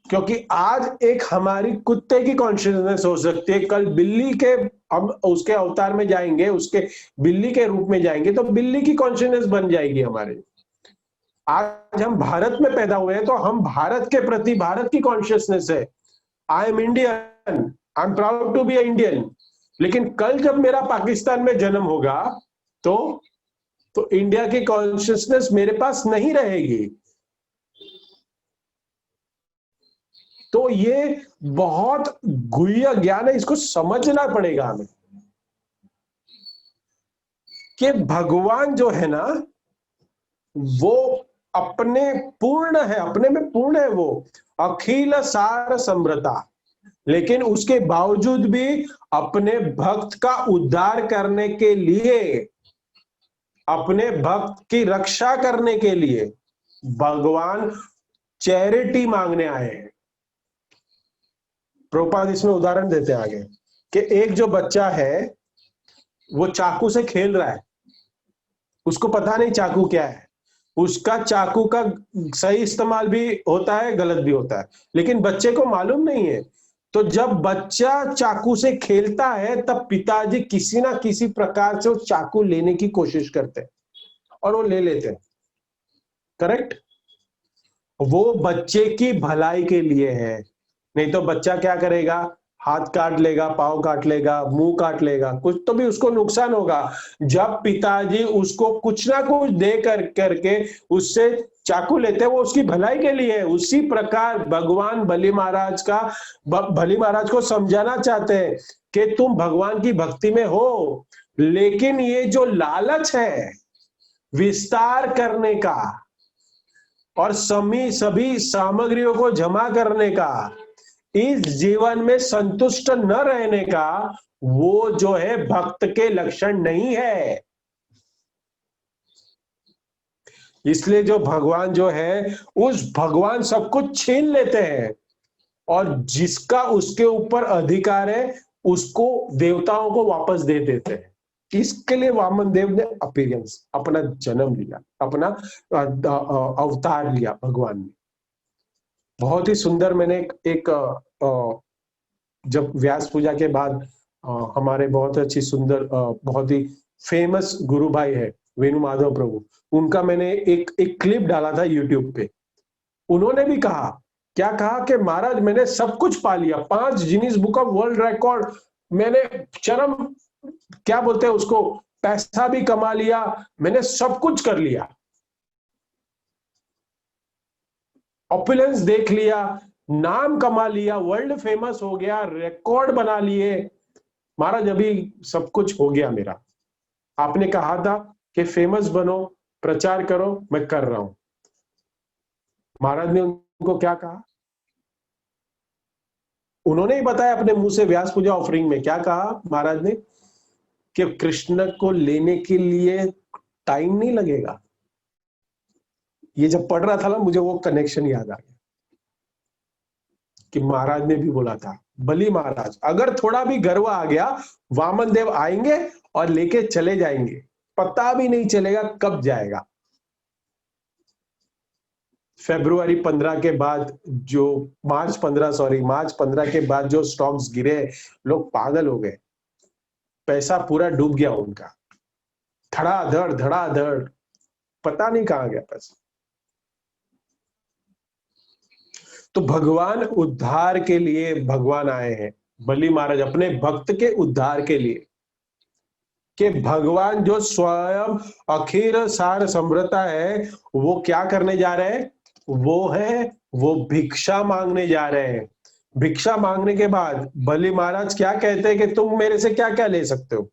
क्योंकि आज एक हमारी कुत्ते की कॉन्शियसनेस हो सकती है, कल बिल्ली के, हम उसके अवतार में जाएंगे, उसके बिल्ली के रूप में जाएंगे तो बिल्ली की कॉन्शियसनेस बन जाएगी हमारे। आज हम भारत में पैदा हुए हैं तो हम भारत के प्रति, भारत की कॉन्शियसनेस है, I am Indian, I am proud to be Indian. लेकिन कल जब मेरा पाकिस्तान में जन्म होगा तो इंडिया की कॉन्शियसनेस मेरे पास नहीं रहेगी। तो ये बहुत गुह्य ज्ञान है, इसको समझना पड़ेगा हमें कि भगवान जो है ना वो अपने पूर्ण है, अपने में पूर्ण है, वो अखिल सार समृता, लेकिन उसके बावजूद भी अपने भक्त का उद्धार करने के लिए, अपने भक्त की रक्षा करने के लिए भगवान चैरिटी मांगने आए हैं। प्रभुपाद इसमें उदाहरण देते हैं आगे कि एक जो बच्चा है वो चाकू से खेल रहा है, उसको पता नहीं चाकू क्या है, उसका चाकू का सही इस्तेमाल भी होता है, गलत भी होता है, लेकिन बच्चे को मालूम नहीं है। तो जब बच्चा चाकू से खेलता है तब पिताजी किसी ना किसी प्रकार से उस चाकू लेने की कोशिश करते हैं और वो ले लेते हैं। करेक्ट? वो बच्चे की भलाई के लिए है, नहीं तो बच्चा क्या करेगा? हाथ काट लेगा, पाँव काट लेगा, मुंह काट लेगा, कुछ तो भी उसको नुकसान होगा। जब पिताजी उसको कुछ ना कुछ दे करके उससे चाकू लेते हैं, वो उसकी भलाई के लिए है। उसी प्रकार भगवान बलि महाराज का बलि महाराज को समझाना चाहते हैं कि तुम भगवान की भक्ति में हो, लेकिन ये जो लालच है विस्तार करने का और सभी सामग्रियों को जमा करने का, इस जीवन में संतुष्ट न रहने का, वो जो है भक्त के लक्षण नहीं है। इसलिए जो भगवान जो है, उस भगवान सब कुछ छीन लेते हैं और जिसका उसके ऊपर अधिकार है उसको देवताओं को वापस दे देते हैं। इसके लिए वामन देव ने अपीयरेंस, अपना जन्म लिया, अपना अवतार लिया भगवान ने। बहुत ही सुंदर। मैंने एक जब व्यास पूजा के बाद हमारे बहुत अच्छी सुंदर बहुत ही फेमस गुरु भाई है वेणु माधव प्रभु, उनका मैंने एक क्लिप डाला था यूट्यूब पे। उन्होंने भी कहा, क्या कहा कि महाराज मैंने सब कुछ पा लिया, 5 Guinness book of world record, मैंने चरम क्या बोलते हैं उसको, पैसा भी कमा लिया, मैंने सब कुछ कर लिया, ऑपुलेंस देख लिया, नाम कमा लिया, वर्ल्ड फेमस हो गया, रिकॉर्ड बना लिए। महाराज अभी सब कुछ हो गया मेरा, आपने कहा था कि फेमस बनो, प्रचार करो, मैं कर रहा हूं। महाराज ने उनको क्या कहा? उन्होंने ही बताया अपने मुंह से व्यास पूजा ऑफरिंग में, क्या कहा महाराज ने कि कृष्ण को लेने के लिए टाइम नहीं लगेगा। ये जब पढ़ रहा था ना, मुझे वो कनेक्शन याद आ गया कि महाराज ने भी बोला था, बलि महाराज अगर थोड़ा भी गर्व आ गया, वामन देव आएंगे और लेके चले जाएंगे, पता भी नहीं चलेगा कब जाएगा। फरवरी 15 के बाद जो मार्च 15 के बाद जो स्टॉक्स गिरे, लोग पागल हो गए, पैसा पूरा डूब गया उनका, धड़ाधड़, पता नहीं कहां गया पैसा। तो भगवान उद्धार के लिए भगवान आए हैं, बलि महाराज अपने भक्त के उद्धार के लिए, कि भगवान जो स्वयं अखिल सार समृता है, वो क्या करने जा रहे हैं? वो भिक्षा मांगने जा रहे हैं। भिक्षा मांगने के बाद बलि महाराज क्या कहते हैं कि तुम मेरे से क्या क्या ले सकते हो?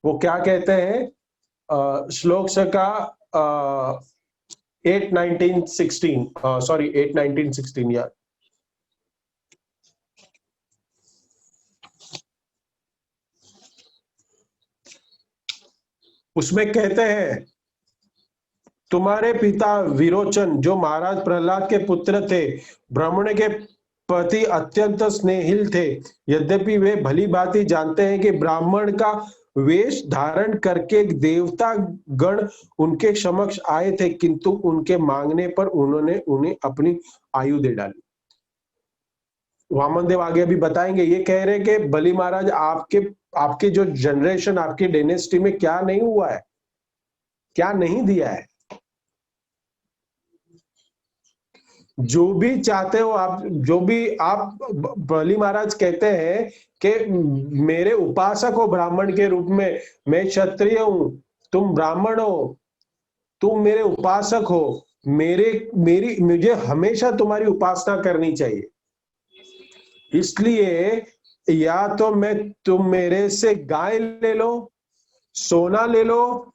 वो क्या कहते हैं? श्लोक का 8:19-16 यार, उसमें कहते हैं, तुम्हारे पिता विरोचन जो महाराज प्रहलाद के पुत्र थे, ब्राह्मण के प्रति अत्यंत स्नेहिल थे। यद्यपि वे भली भांति जानते हैं कि ब्राह्मण का वेश धारण करके देवता गण उनके समक्ष आए थे, किंतु उनके मांगने पर उन्होंने उन्हें अपनी आयु दे डाली। वामन देव आगे अभी बताएंगे, ये कह रहे कि बलि महाराज आपके जो जनरेशन, आपकी डायनेस्टी में क्या नहीं हुआ है, क्या नहीं दिया है। जो भी चाहते हो आप, जो भी आप, बलि महाराज कहते हैं कि मेरे उपासक हो ब्राह्मण के रूप में, मैं क्षत्रिय हूं, तुम ब्राह्मण हो, तुम मेरे उपासक हो, मुझे हमेशा तुम्हारी उपासना करनी चाहिए। इसलिए या तो तुम मेरे से गाय ले लो, सोना ले लो,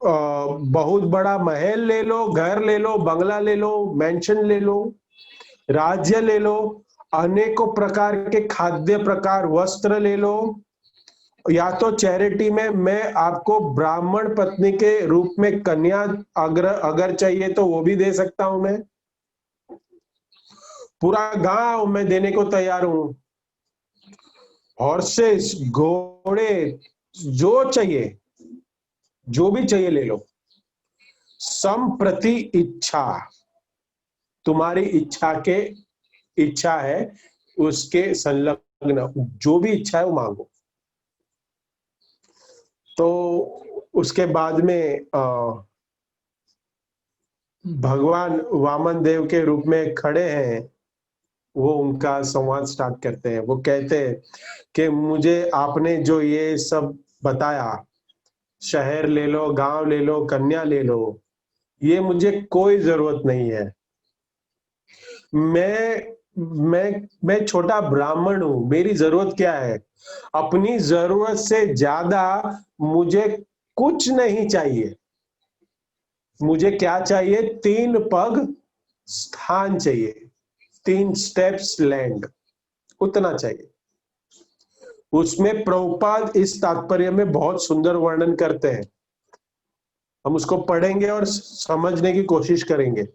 बहुत बड़ा महल ले लो, घर ले लो, बंगला ले लो, मेंशन ले लो, राज्य ले लो, अनेकों प्रकार के खाद्य प्रकार, वस्त्र ले लो, या तो चैरिटी में मैं आपको ब्राह्मण पत्नी के रूप में कन्या अगर चाहिए तो वो भी दे सकता हूं, मैं पूरा गांव मैं देने को तैयार हूं, हॉर्सेस, घोड़े, जो चाहिए, जो भी चाहिए ले लो, संप्रति इच्छा, तुम्हारी इच्छा है उसके संलग्न, जो भी इच्छा है वो मांगो। तो उसके बाद में भगवान वामन देव के रूप में खड़े हैं, वो उनका संवाद स्टार्ट करते हैं। वो कहते हैं कि मुझे आपने जो ये सब बताया, शहर ले लो, गांव ले लो, कन्या ले लो, ये मुझे कोई जरूरत नहीं है। मैं छोटा ब्राह्मण हूं, मेरी जरूरत क्या है? अपनी जरूरत से ज्यादा मुझे कुछ नहीं चाहिए। मुझे क्या चाहिए? 3 पग स्थान चाहिए, 3 स्टेप्स लैंड, उतना चाहिए। उसमें प्रभुपाद इस तात्पर्य में बहुत सुंदर वर्णन करते हैं, हम उसको पढ़ेंगे और समझने की कोशिश करेंगे।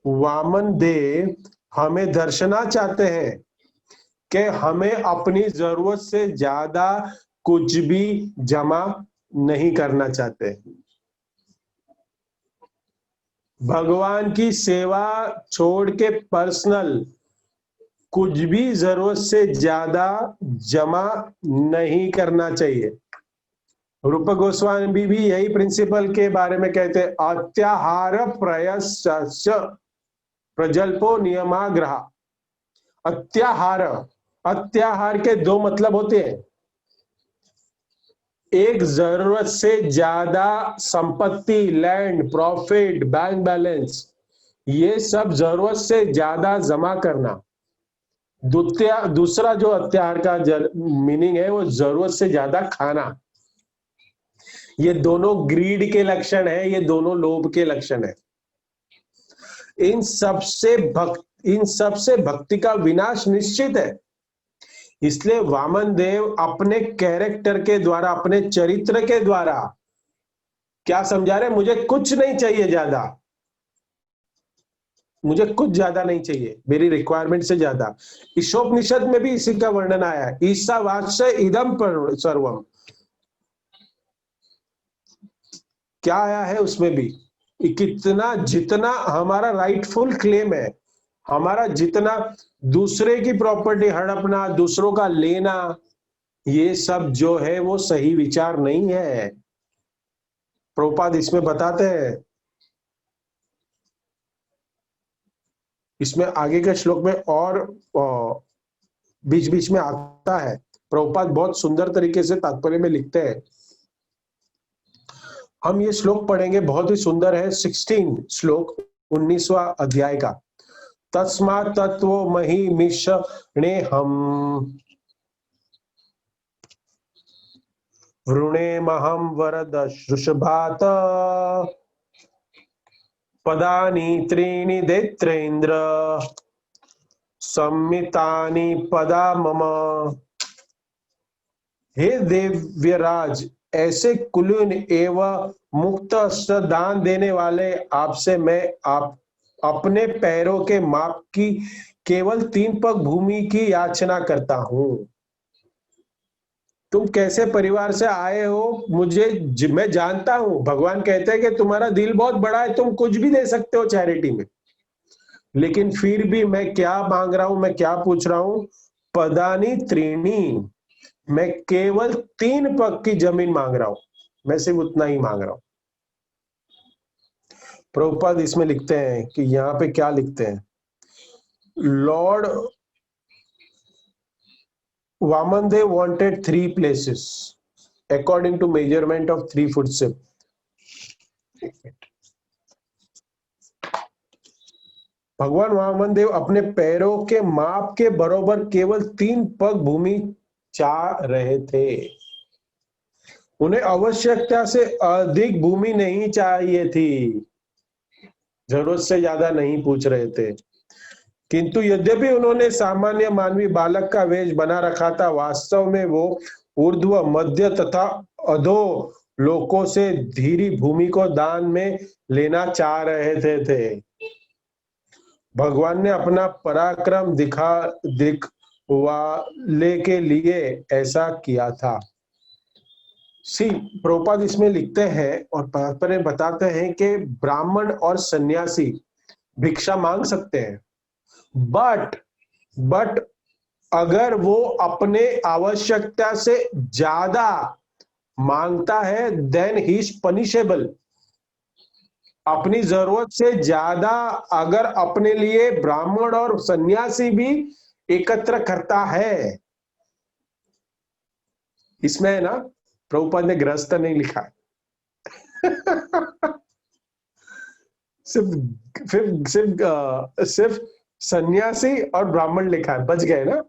वामन देव हमें दर्शना चाहते हैं कि हमें अपनी जरूरत से ज्यादा कुछ भी जमा नहीं करना चाहते। भगवान की सेवा छोड़ के पर्सनल कुछ भी जरूरत से ज्यादा जमा नहीं करना चाहिए। रूप गोस्वामी भी यही प्रिंसिपल के बारे में कहते हैं, अत्याहार प्रयस्य प्रजल्पो नियमाग्रह। अत्याहार के 2 मतलब होते हैं। एक, जरूरत से ज्यादा संपत्ति, लैंड, प्रॉफिट, बैंक बैलेंस, ये सब जरूरत से ज्यादा जमा करना। दूसरा जो अत्याहार का मीनिंग है, वो जरूरत से ज्यादा खाना। ये दोनों ग्रीड के लक्षण है, ये दोनों लोभ के लक्षण है। इन सबसे भक्ति का विनाश निश्चित है। इसलिए वामन देव अपने कैरेक्टर के द्वारा, अपने चरित्र के द्वारा क्या समझा रहे? मुझे कुछ नहीं चाहिए ज्यादा, मुझे कुछ ज्यादा नहीं चाहिए, मेरी रिक्वायरमेंट से ज्यादा। ईशोपनिषद में भी इसी का वर्णन आया है, ईशावास्य इदम पर सर्वम। क्या आया है उसमें भी? कितना, जितना हमारा राइटफुल क्लेम है, हमारा जितना दूसरे की प्रॉपर्टी हड़पना, दूसरों का लेना, ये सब जो है वो सही विचार नहीं है। प्रभुपाद इसमें बताते हैं, इसमें आगे के श्लोक में और बीच बीच में आता है। प्रभुपाद बहुत सुंदर तरीके से तात्पर्य में लिखते हैं। हम ये श्लोक पढ़ेंगे, बहुत ही सुंदर है। 16 श्लोक 19वां अध्याय का। तस्मात् तत्त्वो महिमिषणे हम वृणेमहं वरद वृषभात पदानि त्रीणि दैत्रेन्द्र सम्मितानि पदा मम। हे देव्यराज, ऐसे कुलीन एवं मुक्त दान देने वाले आपसे मैं अपने पैरों के माप की केवल 3 पग भूमि की याचना करता हूं। तुम कैसे परिवार से आए हो मैं जानता हूं। भगवान कहते हैं कि तुम्हारा दिल बहुत बड़ा है, तुम कुछ भी दे सकते हो चैरिटी में, लेकिन फिर भी मैं क्या मांग रहा हूं, मैं क्या पूछ रहा हूं? पदानी त्रीणी, मैं केवल 3 पग की जमीन मांग रहा हूं, मैं सिर्फ उतना ही मांग रहा हूं। प्रभुपाद इसमें लिखते हैं कि यहाँ पे क्या लिखते हैं, Lord Vamandev wanted 3 places according to measurement of 3 footsteps. भगवान वामनदेव अपने पैरों के माप के बराबर केवल 3 पग भूमि चाह रहे थे। उन्हें आवश्यकता से अधिक भूमि नहीं चाहिए थी, जरूरत से ज्यादा नहीं पूछ रहे थे। किंतु यद्यपि उन्होंने सामान्य मानवीय बालक का वेश बना रखा था, वास्तव में वो ऊर्ध्व, मध्य तथा अधो लोकों से धीरी भूमि को दान में लेना चाह रहे थे। भगवान ने अपना पराक्रम दिखवाने के लिए ऐसा किया था। सी प्रभुपाद इसमें लिखते हैं और तात्पर्य बताते हैं कि ब्राह्मण और सन्यासी भिक्षा मांग सकते हैं, बट अगर वो अपने आवश्यकता से ज्यादा मांगता है देन ही इज पनिशेबल। अपनी जरूरत से ज्यादा अगर अपने लिए ब्राह्मण और सन्यासी भी एकत्र करता है, इसमें है ना, प्रभुपाद ने गृहस्थ नहीं लिखा है सिर्फ सन्यासी और ब्राह्मण लिखा है, बच गए ना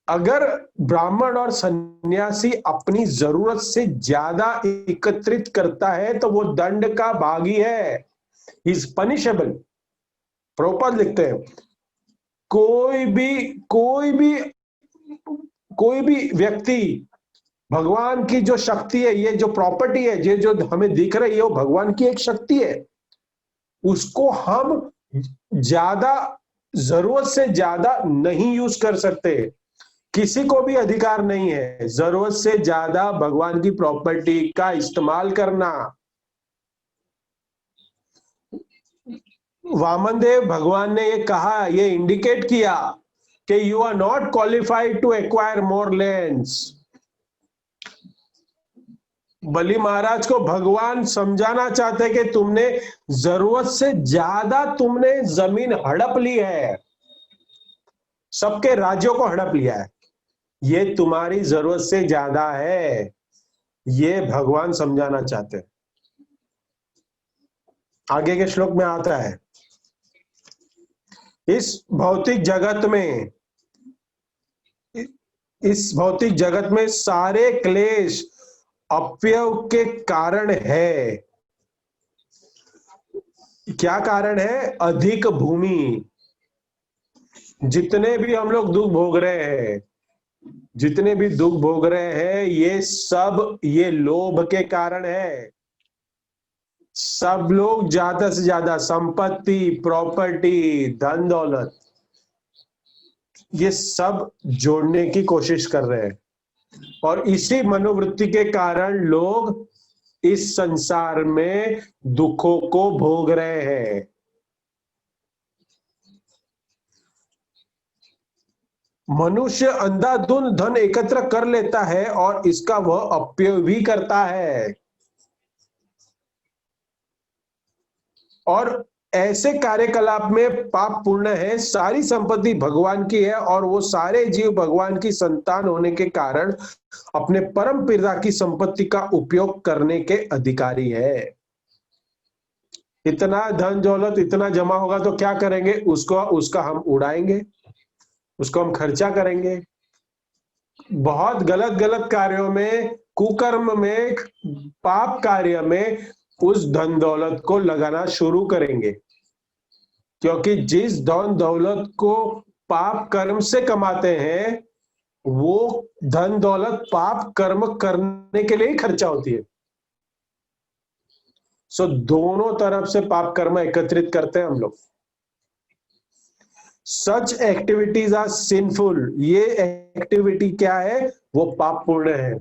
अगर ब्राह्मण और सन्यासी अपनी जरूरत से ज्यादा एकत्रित करता है तो वो दंड का भागी है, इज पनिशेबल। प्रभुपाद लिखते हैं कोई भी व्यक्ति भगवान की जो शक्ति है, ये जो प्रॉपर्टी है, ये जो हमें दिख रही है, वो भगवान की एक शक्ति है। उसको हम ज्यादा जरूरत से ज्यादा नहीं यूज कर सकते। किसी को भी अधिकार नहीं है जरूरत से ज्यादा भगवान की प्रॉपर्टी का इस्तेमाल करना। वामनदेव भगवान ने ये कहा, ये इंडिकेट किया कि you are not qualified to acquire more lands. Bali Maharaj को भगवान समझाना चाहते कि तुमने जरूरत से ज्यादा तुमने जमीन हड़प ली है, सबके राज्यों को हड़प लिया है, ये तुम्हारी जरूरत से ज्यादा है, ये भगवान समझाना चाहते हैं। आगे के श्लोक में आता है, इस भौतिक जगत में सारे क्लेश अपव्यय के कारण है। क्या कारण है? अधिक भूमि। जितने भी हम लोग दुख भोग रहे हैं, जितने भी दुख भोग रहे हैं, ये सब ये लोभ के कारण है। सब लोग ज्यादा से ज्यादा संपत्ति, प्रॉपर्टी, धन दौलत, ये सब जोड़ने की कोशिश कर रहे हैं और इसी मनोवृत्ति के कारण लोग इस संसार में दुखों को भोग रहे हैं। मनुष्य अंधाधुंध धन एकत्र कर लेता है और इसका वह अपव्यय भी करता है, और ऐसे कार्यकलाप में पाप पूर्ण है। सारी संपत्ति भगवान की है और वो सारे जीव भगवान की संतान होने के कारण अपने परम पिता की संपत्ति का उपयोग करने के अधिकारी है। इतना धन दौलत इतना जमा होगा तो क्या करेंगे? उसका हम उड़ाएंगे, उसको हम खर्चा करेंगे, बहुत गलत गलत कार्यों में, कुकर्म में, पाप कार्य में उस धन दौलत को लगाना शुरू करेंगे। क्योंकि जिस धन दौलत को पाप कर्म से कमाते हैं, वो धन दौलत पाप कर्म करने के लिए ही खर्चा होती है। सो दोनों तरफ से पाप कर्म एकत्रित करते हैं हम लोग। सच एक्टिविटीज आर सिंफुल। ये एक्टिविटी क्या है? वो पाप पूर्ण है,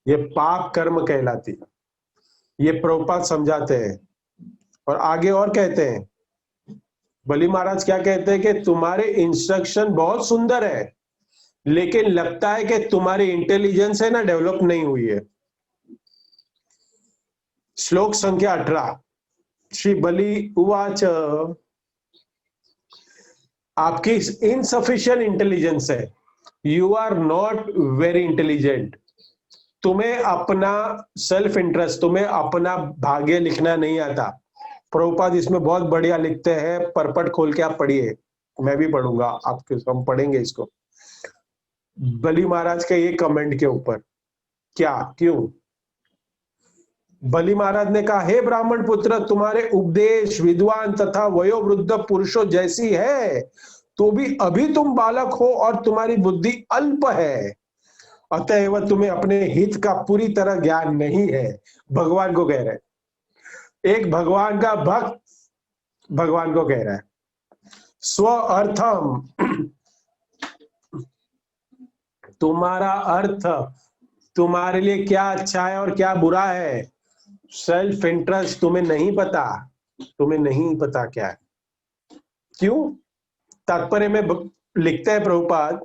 ये पाप कर्म कहलाती है। ये प्रभुपाद समझाते हैं और आगे और कहते हैं, बलि महाराज क्या कहते हैं कि तुम्हारे इंस्ट्रक्शन बहुत सुंदर है, लेकिन लगता है कि तुम्हारी इंटेलिजेंस है ना, डेवलप नहीं हुई है। श्लोक संख्या 18। श्री बलि उवाच, आपकी इनसफिशिएंट इंटेलिजेंस है, you are not very intelligent. तुम्हें अपना सेल्फ इंटरेस्ट, तुम्हें अपना भाग्य लिखना नहीं आता। प्रभुपाद इसमें बहुत बढ़िया लिखते हैं, परपट खोल के आप पढ़िए, मैं भी पढ़ूंगा, आपके हम पढ़ेंगे इसको। बलि महाराज के ये कमेंट के ऊपर क्या, क्यों? बलि महाराज ने कहा, हे ब्राह्मण पुत्र, तुम्हारे उपदेश विद्वान तथा वयोवृद्ध पुरुषों जैसी है, तो भी अभी तुम बालक हो और तुम्हारी बुद्धि अल्प है, अतएव तुम्हें अपने हित का पूरी तरह ज्ञान नहीं है। भगवान को कह रहे हैं, एक भगवान का भक्त भगवान को कह रहा है। स्व अर्थम, तुम्हारा अर्थ, तुम्हारे लिए क्या अच्छा है और क्या बुरा है। सेल्फ इंटरेस्ट तुम्हें नहीं पता, तुम्हें नहीं पता क्या है। क्यों? तात्पर्य में लिखते हैं प्रभुपाद,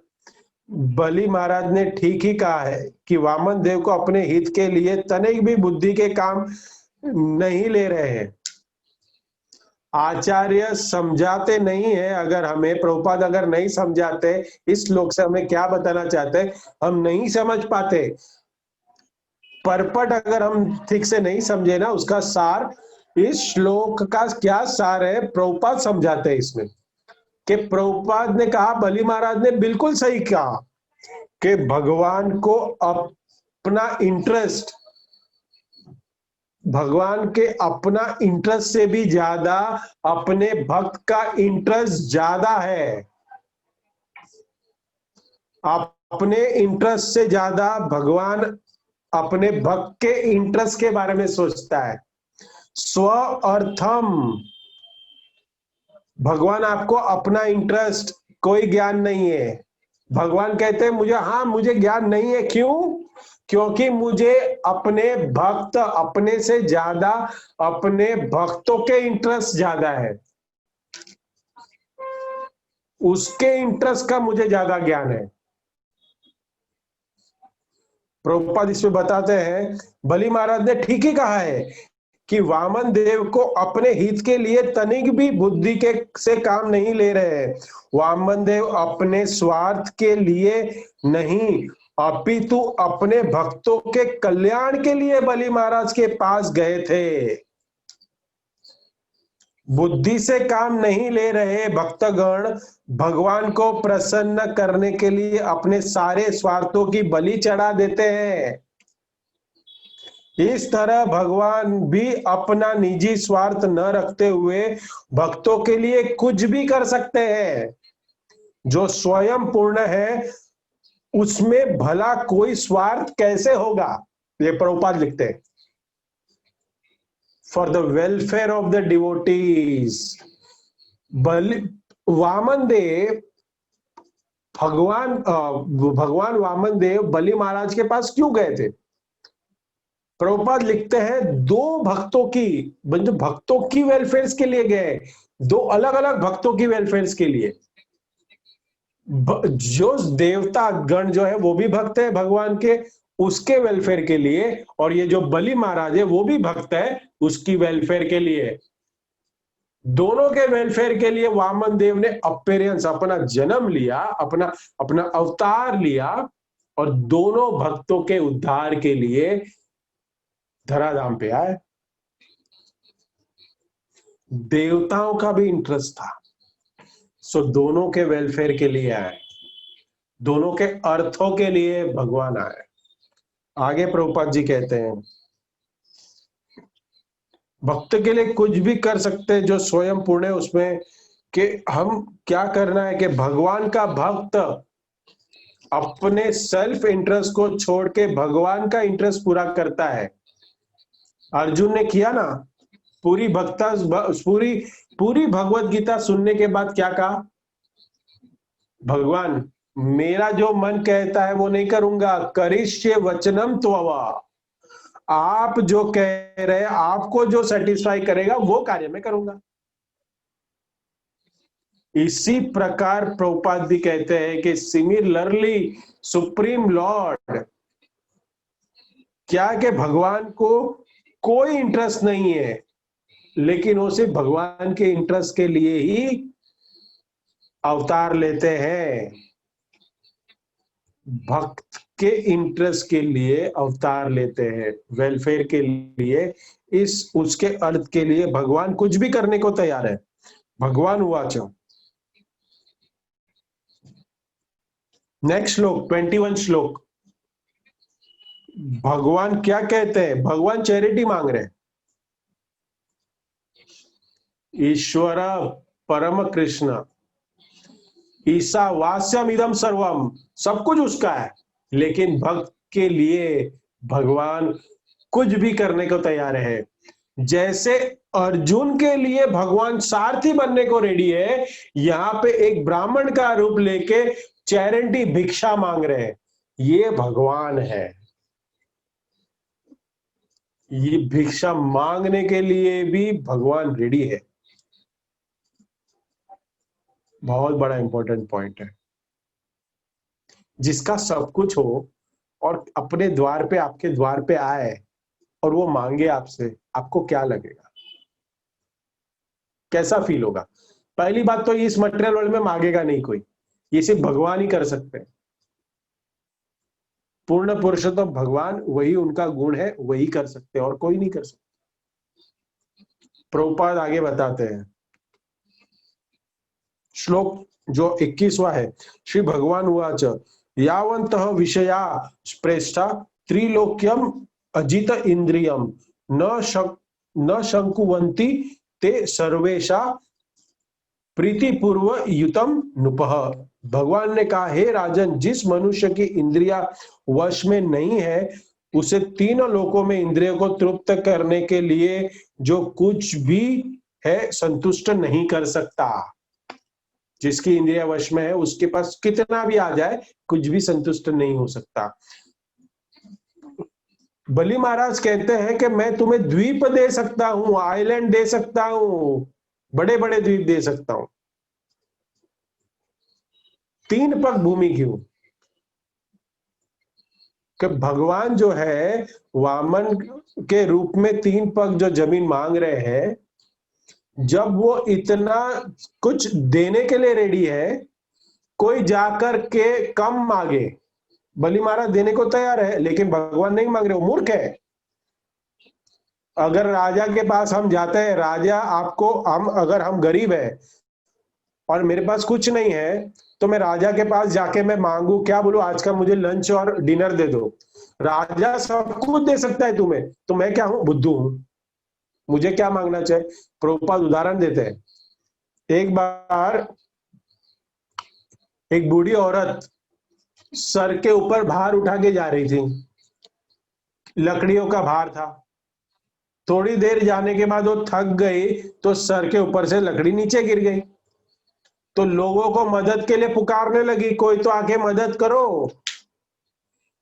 बलि महाराज ने ठीक ही कहा है कि वामन देव को अपने हित के लिए तनिक भी बुद्धि के काम नहीं ले रहे हैं। आचार्य समझाते नहीं है। अगर हमें प्रभुपाद अगर नहीं समझाते, इस श्लोक से हमें क्या बताना चाहते हैं हम नहीं समझ पाते। परपट अगर हम ठीक से नहीं समझे ना, उसका सार, इस श्लोक का क्या सार है प्रभुपाद समझाते हैं इसमें। कि प्रभुपाद ने कहा, बलि महाराज ने बिल्कुल सही कहा कि भगवान को अपना इंटरेस्ट, भगवान के अपना इंटरेस्ट से भी ज्यादा अपने भक्त का इंटरेस्ट ज्यादा है। अपने इंटरेस्ट से ज्यादा भगवान अपने भक्त के इंटरेस्ट के बारे में सोचता है। स्व अर्थम, भगवान आपको अपना इंटरेस्ट, कोई ज्ञान नहीं है। भगवान कहते हैं मुझे ज्ञान नहीं है। क्यों? क्योंकि मुझे अपने भक्त, अपने से ज्यादा अपने भक्तों के इंटरेस्ट ज्यादा है, उसके इंटरेस्ट का मुझे ज्यादा ज्ञान है। प्रभुपाद इसमें बताते हैं, बलि महाराज ने ठीक ही कहा है कि वामन देव को अपने हित के लिए तनिक भी बुद्धि के से काम नहीं ले रहे हैं। वामन देव अपने स्वार्थ के लिए नहीं, अपितु अपने भक्तों के कल्याण के लिए बलि महाराज के पास गए थे। बुद्धि से काम नहीं ले रहे भक्तगण भगवान को प्रसन्न करने के लिए अपने सारे स्वार्थों की बलि चढ़ा देते हैं। इस तरह भगवान भी अपना निजी स्वार्थ न रखते हुए भक्तों के लिए कुछ भी कर सकते हैं। जो स्वयं पूर्ण है उसमें भला कोई स्वार्थ कैसे होगा? ये प्रभुपाद लिखते हैं, for the welfare of the devotees. Vaman Dev, भगवान वामन देव बलि महाराज के पास क्यों गए थे? प्रभुपाद लिखते हैं, दो भक्तों की वेलफेयर के लिए गए, दो अलग अलग भक्तों की वेलफेयर के लिए। जो देवता गण जो है वो भी भक्त है भगवान के, उसके वेलफेयर के लिए, और ये जो बलि महाराज है वो भी भक्त है, उसकी वेलफेयर के लिए। दोनों के वेलफेयर के लिए वामन देव ने अपीयरेंस, अपना जन्म लिया, अपना अवतार लिया, और दोनों भक्तों के उद्धार के लिए धराधाम पे आए। देवताओं का भी इंटरेस्ट था, सो दोनों के वेलफेयर के लिए आए, दोनों के अर्थों के लिए भगवान आए। आगे प्रभुपाद जी कहते हैं, भक्त के लिए कुछ भी कर सकते हैं जो स्वयं पूर्ण है उसमें, कि हम क्या करना है कि भगवान का भक्त अपने सेल्फ इंटरेस्ट को छोड़ के भगवान का इंटरेस्ट पूरा करता है। अर्जुन ने किया ना, पूरी भगवत गीता सुनने के बाद क्या कहा? भगवान, मेरा जो मन कहता है वो नहीं करूंगा, करिष्ये वचनम त्ववा। आप जो कह रहे हैं, आपको जो सेटिस्फाई करेगा वो कार्य मैं करूंगा। इसी प्रकार प्रभुपाद भी कहते हैं कि सिमिलरली सुप्रीम लॉर्ड, क्या कि भगवान को कोई इंटरेस्ट नहीं है, लेकिन वो सिर्फ भगवान के इंटरेस्ट के लिए ही अवतार लेते हैं, भक्त के इंटरेस्ट के लिए अवतार लेते हैं, वेलफेयर के लिए, इस उसके अर्थ के लिए भगवान कुछ भी करने को तैयार है। भगवान उवाच, नेक्स्ट श्लोक 21 श्लोक, भगवान क्या कहते हैं? भगवान चैरिटी मांग रहे हैं। ईश्वर परम कृष्ण ईशावास्यम इदम सर्वम, सब कुछ उसका है, लेकिन भक्त के लिए भगवान कुछ भी करने को तैयार है। जैसे अर्जुन के लिए भगवान सारथी बनने को रेडी है, यहां पे एक ब्राह्मण का रूप लेके चैरिटी भिक्षा मांग रहे हैं। ये भगवान है। ये भिक्षा मांगने के लिए भी भगवान रेडी है। बहुत बड़ा इंपॉर्टेंट पॉइंट है। जिसका सब कुछ हो और अपने द्वार पे, आपके द्वार पे आए और वो मांगे आपसे, आपको क्या लगेगा, कैसा फील होगा? पहली बात तो इस मटेरियल वर्ल्ड में मांगेगा नहीं कोई, ये सिर्फ भगवान ही कर सकते हैं। पूर्ण पुरुषोत्तम भगवान, वही उनका गुण है, वही कर सकते हैं और कोई नहीं कर सकता। प्रभुपाद आगे बताते हैं, श्लोक जो 21वां है, श्री भगवान उवाच यावन्तः विषया प्रेष्ठा त्रिलोक्यम अजित इंद्रियम न शंकुवन्ति ते सर्वेशा प्रीतिपूर्व युतम नुपः। भगवान ने कहा, हे राजन, जिस मनुष्य की इंद्रिया वश में नहीं है, उसे तीनों लोकों में इंद्रियों को तृप्त करने के लिए जो कुछ भी है संतुष्ट नहीं कर सकता। जिसकी इंद्रिया वश में है, उसके पास कितना भी आ जाए, कुछ भी संतुष्ट नहीं हो सकता। बलि महाराज कहते हैं कि मैं तुम्हें द्वीप दे सकता हूं, आइलैंड दे सकता हूं, बड़े बड़े द्वीप दे सकता हूं। 3 पग भूमि क्यों? कि भगवान जो है वामन के रूप में 3 पग जो जमीन मांग रहे हैं, जब वो इतना कुछ देने के लिए रेडी है, कोई जाकर के कम मांगे, बलि महाराज देने को तैयार है, लेकिन भगवान नहीं मांग रहे, वो मूर्ख है। अगर राजा के पास हम जाते हैं, राजा आपको, अगर हम गरीब है और मेरे पास कुछ नहीं है, तो मैं राजा के पास जाके मैं मांगू, क्या बोलूं, आज का मुझे लंच और डिनर दे दो। राजा सब कुछ दे सकता है तुम्हें, तो मैं क्या हूं? बुद्धू हूं। मुझे क्या मांगना चाहिए? प्रभुपाद उदाहरण देते हैं। एक बार एक बूढ़ी औरत सर के ऊपर भार उठा के जा रही थी, लकड़ियों का भार था। थोड़ी देर जाने के बाद वो थक गई, तो सर के ऊपर से लकड़ी नीचे गिर गई। तो लोगों को मदद के लिए पुकारने लगी, कोई तो आके मदद करो,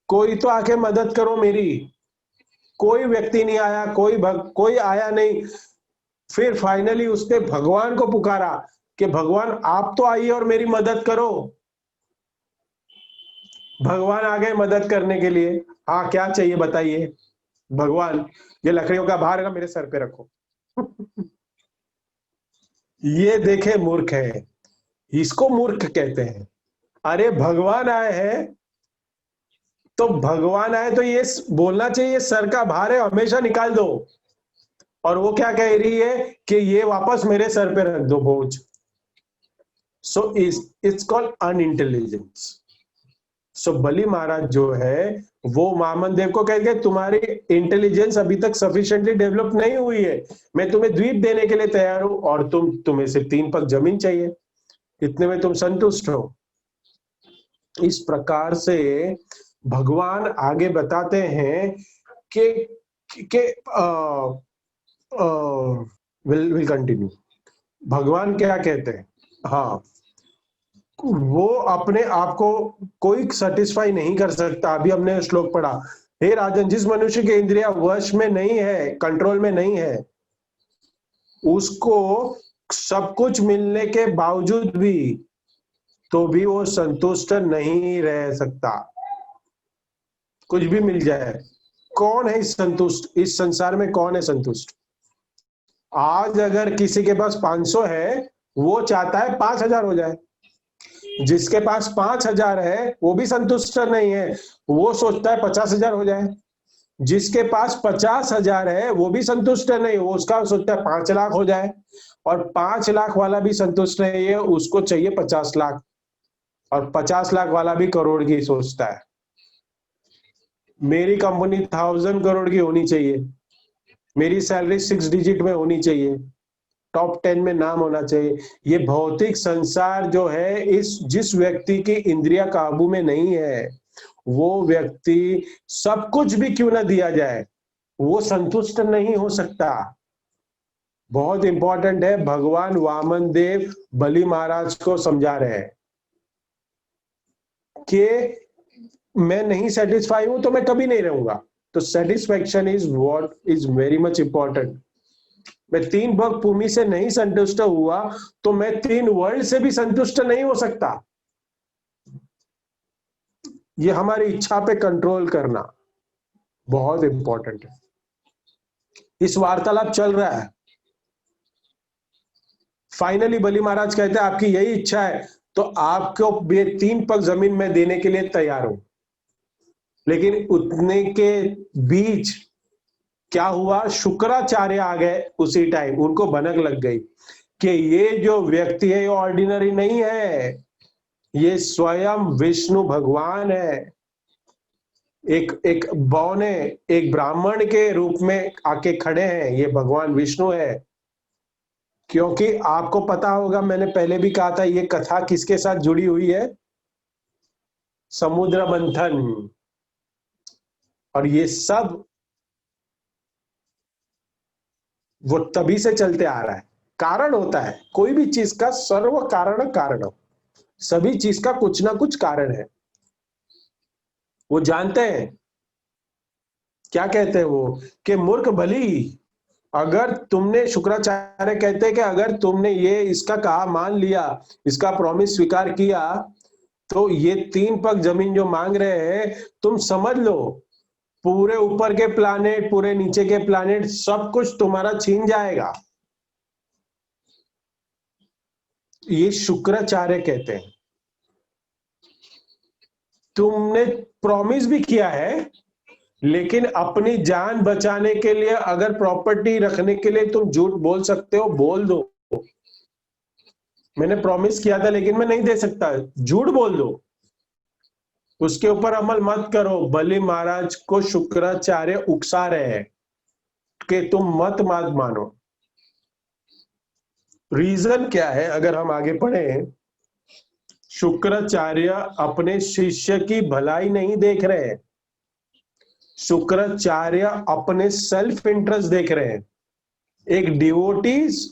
कोई तो आके मदद करो मेरी। कोई व्यक्ति नहीं आया, कोई आया नहीं। फिर फाइनली उसने भगवान को पुकारा कि भगवान आप तो आइए और मेरी मदद करो। भगवान आ गए मदद करने के लिए। हाँ, क्या चाहिए बताइए? भगवान, ये लकड़ियों का भार है ना, मेरे सर पे रखो। ये देखे मूर्ख है, इसको मूर्ख कहते हैं। अरे भगवान आए हैं, तो भगवान आए तो ये बोलना चाहिए सर का भार है, हमेशा निकाल दो। और वो क्या कह रही है कि ये वापस मेरे सर पे रख दो बोझ। So it's called अनइंटेलिजेंस। सो बलि महाराज जो है वो वामन देव को कह गए, तुम्हारी इंटेलिजेंस अभी तक सफिशिएंटली डेवलप नहीं हुई है, मैं तुम्हें द्वीप देने के लिए तैयार हूं, और तुम्हें सिर्फ 3 पग जमीन चाहिए, इतने में तुम संतुष्ट हो। इस प्रकार से भगवान आगे बताते हैं कि विल कंटिन्यू। भगवान क्या कहते हैं? हाँ, वो अपने आप को कोई सेटिस्फाई नहीं कर सकता। अभी हमने श्लोक पढ़ा, हे राजन, जिस मनुष्य की इंद्रिया वश में नहीं है, कंट्रोल में नहीं है, उसको सब कुछ मिलने के बावजूद भी तो भी वो संतुष्ट नहीं रह सकता। कुछ भी मिल जाए, कौन है संतुष्ट? इस संसार में कौन है संतुष्ट? आज अगर किसी के पास 500 है, वो चाहता है 5000 हो जाए। जिसके पास 5000 है वो भी संतुष्ट नहीं है, वो सोचता है 50000 हो जाए। जिसके पास 50000 है वो भी संतुष्ट नहीं, वो उसका सोचता है 5 लाख हो जाए। और 5 लाख वाला भी संतुष्ट नहीं है, उसको चाहिए 50 लाख। और 50 लाख वाला भी करोड़ की सोचता है। मेरी कंपनी 1000 करोड़ की होनी चाहिए, मेरी सैलरी 6 डिजिट में होनी चाहिए, टॉप 10 में नाम होना चाहिए। ये भौतिक संसार जो है, जिस व्यक्ति की इंद्रिया काबू में नहीं है, वो व्यक्ति सब कुछ भी क्यों ना दिया जाए, वो संतुष्ट नहीं हो सकता। बहुत इंपॉर्टेंट है। भगवान वामन देव बलि महाराज को समझा रहे हैं कि मैं नहीं सेटिस्फाई हूं तो मैं कभी नहीं रहूंगा। तो satisfaction is what is very much important. मैं 3 भग भूमि से नहीं संतुष्ट हुआ तो मैं 3 वर्ल्ड से भी संतुष्ट नहीं हो सकता। ये हमारी इच्छा पे कंट्रोल करना बहुत इंपॉर्टेंट है। इस वार्तालाप चल रहा है। फाइनली बलि महाराज कहते हैं आपकी यही इच्छा है तो आपको ये 3 पग जमीन में देने के लिए तैयार हूं। लेकिन उतने के बीच क्या हुआ, शुक्राचार्य आ गए उसी टाइम। उनको भनक लग गई कि ये जो व्यक्ति है ये ऑर्डिनरी नहीं है, ये स्वयं विष्णु भगवान है। एक बौने एक ब्राह्मण के रूप में आके खड़े हैं, ये भगवान विष्णु है। क्योंकि आपको पता होगा, मैंने पहले भी कहा था, ये कथा किसके साथ जुड़ी हुई है? समुद्र मंथन। और ये सब वो तभी से चलते आ रहा है। कारण होता है कोई भी चीज का, सर्व कारण कारण, सभी चीज का कुछ ना कुछ कारण है। वो जानते हैं, क्या कहते हैं वो, कि मूर्ख भली, अगर तुमने, शुक्राचार्य कहते हैं कि अगर तुमने ये इसका कहा मान लिया, इसका प्रॉमिस स्वीकार किया, तो ये 3 पग जमीन जो मांग रहे हैं, तुम समझ लो पूरे ऊपर के प्लानेट, पूरे नीचे के प्लानेट, सब कुछ तुम्हारा छीन जाएगा। ये शुक्राचार्य कहते हैं। तुमने प्रॉमिस भी किया है, लेकिन अपनी जान बचाने के लिए अगर प्रॉपर्टी रखने के लिए तुम झूठ बोल सकते हो, बोल दो। मैंने प्रॉमिस किया था लेकिन मैं नहीं दे सकता, झूठ बोल दो। उसके ऊपर अमल मत करो। बलि महाराज को शुक्राचार्य उकसा रहे हैं कि तुम मत मानो। रीजन क्या है, अगर हम आगे पढ़े, शुक्राचार्य अपने शिष्य की भलाई नहीं देख रहे हैं। शुक्राचार्य अपने सेल्फ इंटरेस्ट देख रहे हैं। एक डिवोटीज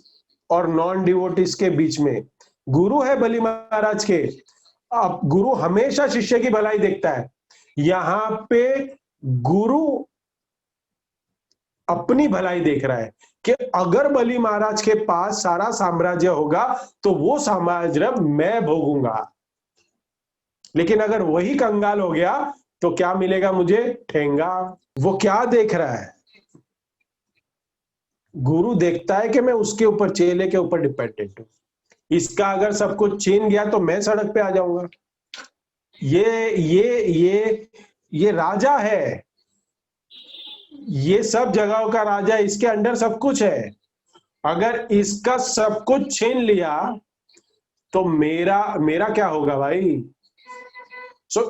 और नॉन डिवोटीज के बीच में गुरु है बलि महाराज के। अब गुरु हमेशा शिष्य की भलाई देखता है। यहां पे गुरु अपनी भलाई देख रहा है कि अगर बलि महाराज के पास सारा साम्राज्य होगा तो वो साम्राज्य मैं भोगूंगा, लेकिन अगर वही कंगाल हो गया तो क्या मिलेगा मुझे? ठेंगा। वो क्या देख रहा है? गुरु देखता है कि मैं उसके ऊपर, चेले के ऊपर डिपेंडेंट हूं। इसका अगर सब कुछ छीन गया तो मैं सड़क पे आ जाऊंगा। ये राजा है, ये सब जगहों का राजा, इसके अंडर सब कुछ है। अगर इसका सब कुछ छीन लिया तो मेरा मेरा क्या होगा भाई?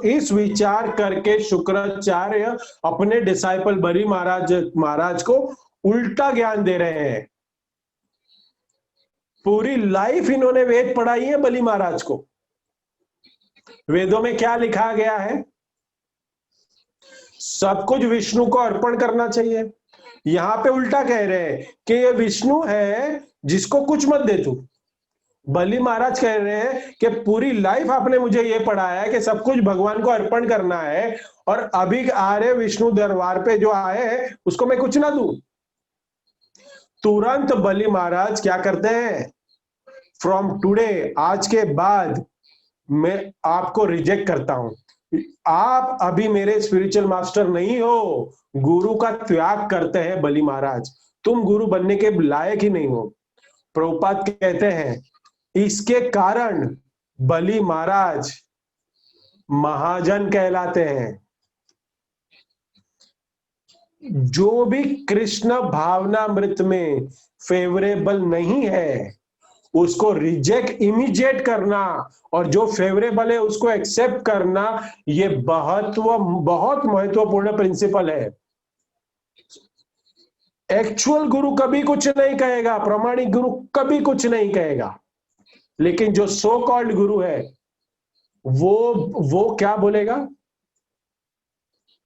इस विचार करके शुक्राचार्य अपने डिसाइपल बलि महाराज को उल्टा ज्ञान दे रहे हैं। पूरी लाइफ इन्होंने वेद पढ़ाई है बलि महाराज को। वेदों में क्या लिखा गया है? सब कुछ विष्णु को अर्पण करना चाहिए। यहां पे उल्टा कह रहे हैं कि ये विष्णु है जिसको कुछ मत दे तू। बलि महाराज कह रहे हैं कि पूरी लाइफ आपने मुझे ये पढ़ाया है कि सब कुछ भगवान को अर्पण करना है, और अभी आ रहे विष्णु दरबार पे जो आए हैं उसको मैं कुछ ना दूं। तुरंत बलि महाराज क्या करते हैं? फ्रॉम टुडे, आज के बाद मैं आपको रिजेक्ट करता हूं। आप अभी मेरे स्पिरिचुअल मास्टर नहीं हो। गुरु का त्याग करते हैं बलि महाराज। तुम गुरु बनने के लायक ही नहीं हो। प्रभुपाद कहते हैं इसके कारण बलि महाराज महाजन कहलाते हैं। जो भी कृष्ण भावनामृत में फेवरेबल नहीं है उसको रिजेक्ट इमीडिएट करना, और जो फेवरेबल है उसको एक्सेप्ट करना, ये बहुत महत्वपूर्ण प्रिंसिपल है। एक्चुअल गुरु कभी कुछ नहीं कहेगा, प्रामाणिक गुरु कभी कुछ नहीं कहेगा, लेकिन जो सो कॉल्ड गुरु है वो क्या बोलेगा?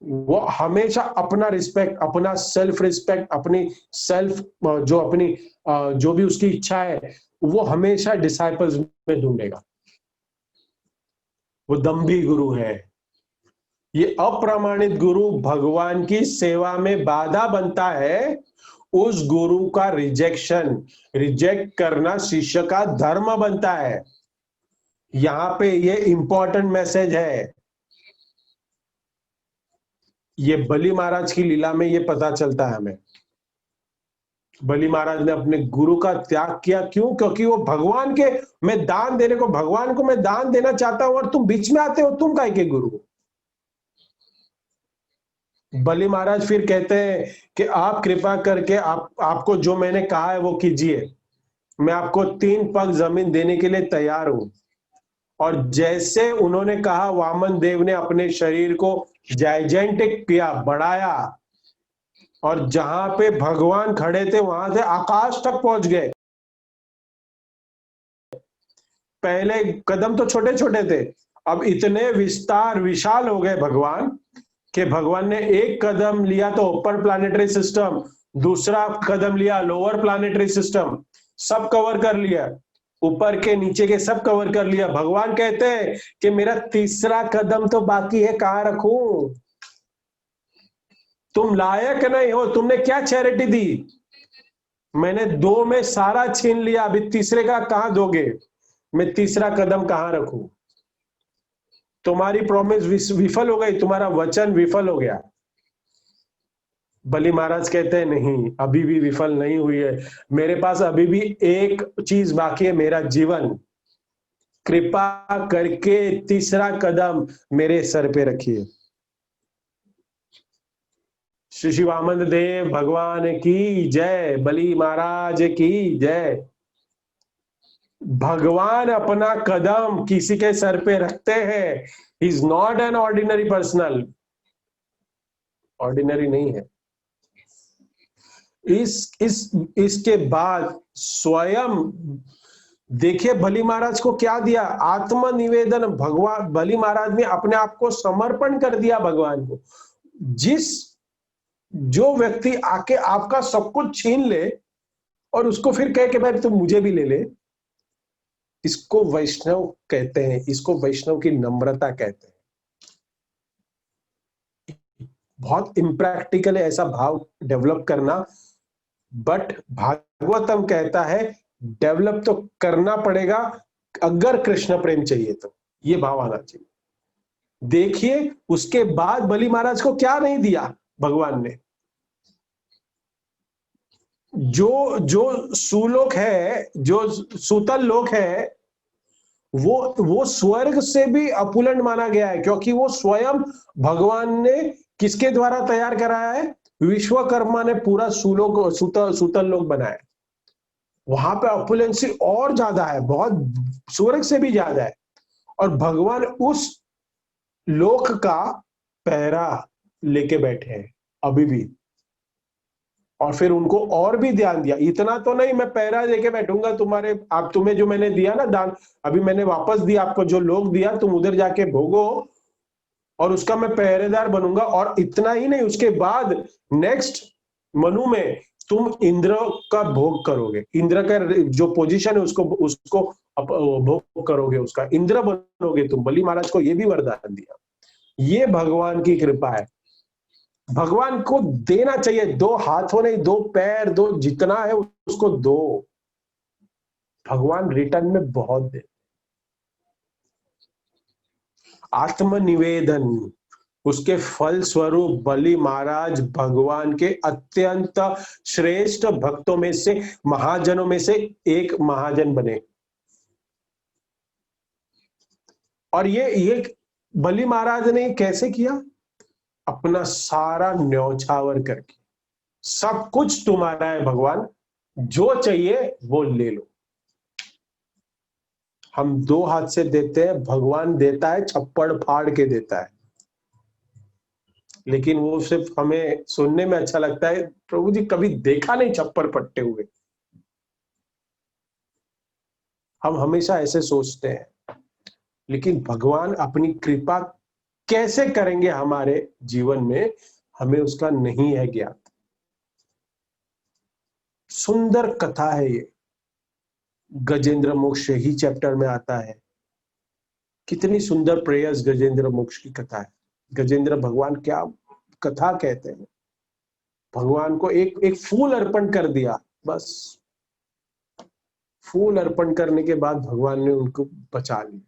वो हमेशा अपना रिस्पेक्ट, अपना सेल्फ रिस्पेक्ट, अपनी सेल्फ जो अपनी जो भी उसकी इच्छा है वो हमेशा डिसाइपल्स में ढूंढेगा। वो दम्भी गुरु है। ये अप्रमाणित गुरु भगवान की सेवा में बाधा बनता है। उस गुरु का रिजेक्ट करना शिष्य का धर्म बनता है। यहां पे ये इंपॉर्टेंट मैसेज है। ये बलि महाराज की लीला में ये पता चलता है हमें। बलि महाराज ने अपने गुरु का त्याग किया, क्यों? क्योंकि वो भगवान के, मैं दान देने को, भगवान को मैं दान देना चाहता हूं और तुम बीच में आते हो, तुम काहे के गुरु? बलि महाराज फिर कहते हैं कि आप कृपा करके आपको जो मैंने कहा है वो कीजिए। मैं आपको 3 पग जमीन देने के लिए तैयार हूं। और जैसे उन्होंने कहा, वामन देव ने अपने शरीर को जाइजेंटिक किया, बढ़ाया, और जहां पे भगवान खड़े थे वहां से आकाश तक पहुंच गए। पहले कदम तो छोटे छोटे थे, अब इतने विशाल हो गए भगवान कि भगवान ने एक कदम लिया तो अपर प्लानिटरी सिस्टम, दूसरा कदम लिया लोअर प्लानिटरी सिस्टम, सब कवर कर लिया, ऊपर के नीचे के सब कवर कर लिया। भगवान कहते हैं कि मेरा तीसरा कदम तो बाकी है, कहां रखूं? तुम लायक नहीं हो, तुमने क्या चैरिटी दी? मैंने 2 में सारा छीन लिया, अभी तीसरे का कहां दोगे? मैं तीसरा कदम कहां रखूं? तुम्हारी प्रॉमिस विफल हो गई, तुम्हारा वचन विफल हो गया। बलि महाराज कहते हैं नहीं, अभी भी विफल नहीं हुई है। मेरे पास अभी भी एक चीज बाकी है, मेरा जीवन। कृपा करके तीसरा कदम मेरे सर पे रखिए। श्री श्री वामन देव भगवान की जय, बलि महाराज की जय। भगवान अपना कदम किसी के सर पे रखते हैं। Is not an ordinary personal, ordinary नहीं है। इसके बाद स्वयं देखिए बलि महाराज को क्या दिया, आत्मनिवेदन। भगवान बलि महाराज ने अपने आप को समर्पण कर दिया भगवान को। जिस जो व्यक्ति आके आपका सब कुछ छीन ले और उसको फिर कहे कि भाई तुम मुझे भी ले ले, इसको वैष्णव कहते हैं, इसको वैष्णव की नम्रता कहते हैं। बहुत इम्प्रैक्टिकल है ऐसा भाव डेवलप करना, बट भागवतम कहता है डेवलप तो करना पड़ेगा अगर कृष्ण प्रेम चाहिए तो। ये भाव आना चाहिए। देखिए उसके बाद बलि महाराज को क्या नहीं दिया भगवान ने। जो सुलोक है, जो सूतल लोक है, वो स्वर्ग से भी अपुलंड माना गया है, क्योंकि वो स्वयं भगवान ने किसके द्वारा तैयार कराया है? विश्वकर्मा ने पूरा सूतल लोक बनाया। वहां पे अपुलेंसी और ज्यादा है, बहुत स्वर्ग से भी ज्यादा है। और भगवान उस लोक का पहरा लेके बैठे हैं अभी भी। और फिर उनको और भी ध्यान दिया, इतना तो नहीं मैं पहरा लेके बैठूंगा तुम्हारे, आप तुम्हें जो मैंने दिया ना दान, अभी मैंने वापस दिया आपको, जो लोग दिया तुम उधर जाके भोगो, और उसका मैं पहरेदार बनूंगा। और इतना ही नहीं, उसके बाद नेक्स्ट मनु में तुम इंद्र का भोग करोगे, इंद्र का जो पोजीशन है उसको उसको भोग करोगे, उसका इंद्र बनोगे तुम। बलि महाराज को ये भी वरदान दिया। ये भगवान की कृपा है। भगवान को देना चाहिए, 2 हाथों नहीं 2 पैर दो, जितना है उसको दो। भगवान रिटर्न में बहुत दे। आत्मनिवेदन, उसके फल स्वरूप बलि महाराज भगवान के अत्यंत श्रेष्ठ भक्तों में से, महाजनों में से एक महाजन बने। और ये बलि महाराज ने कैसे किया? अपना सारा न्यौछावर करके, सब कुछ तुम्हारा है भगवान, जो चाहिए वो ले लो। हम 2 हाथ से देते हैं, भगवान देता है छप्पड़ फाड़ के देता है। लेकिन वो सिर्फ हमें सुनने में अच्छा लगता है, प्रभु जी कभी देखा नहीं छप्पर पट्टे हुए। हम हमेशा ऐसे सोचते हैं, लेकिन भगवान अपनी कृपा कैसे करेंगे हमारे जीवन में, हमें उसका नहीं है ज्ञात। सुंदर कथा है ये, गजेंद्र मोक्ष ही चैप्टर में आता है। कितनी सुंदर प्रेयर्स गजेंद्र मोक्ष की कथा है। गजेंद्र भगवान क्या कथा कहते हैं, भगवान को एक एक फूल अर्पण कर दिया, बस फूल अर्पण करने के बाद भगवान ने उनको बचा लिया।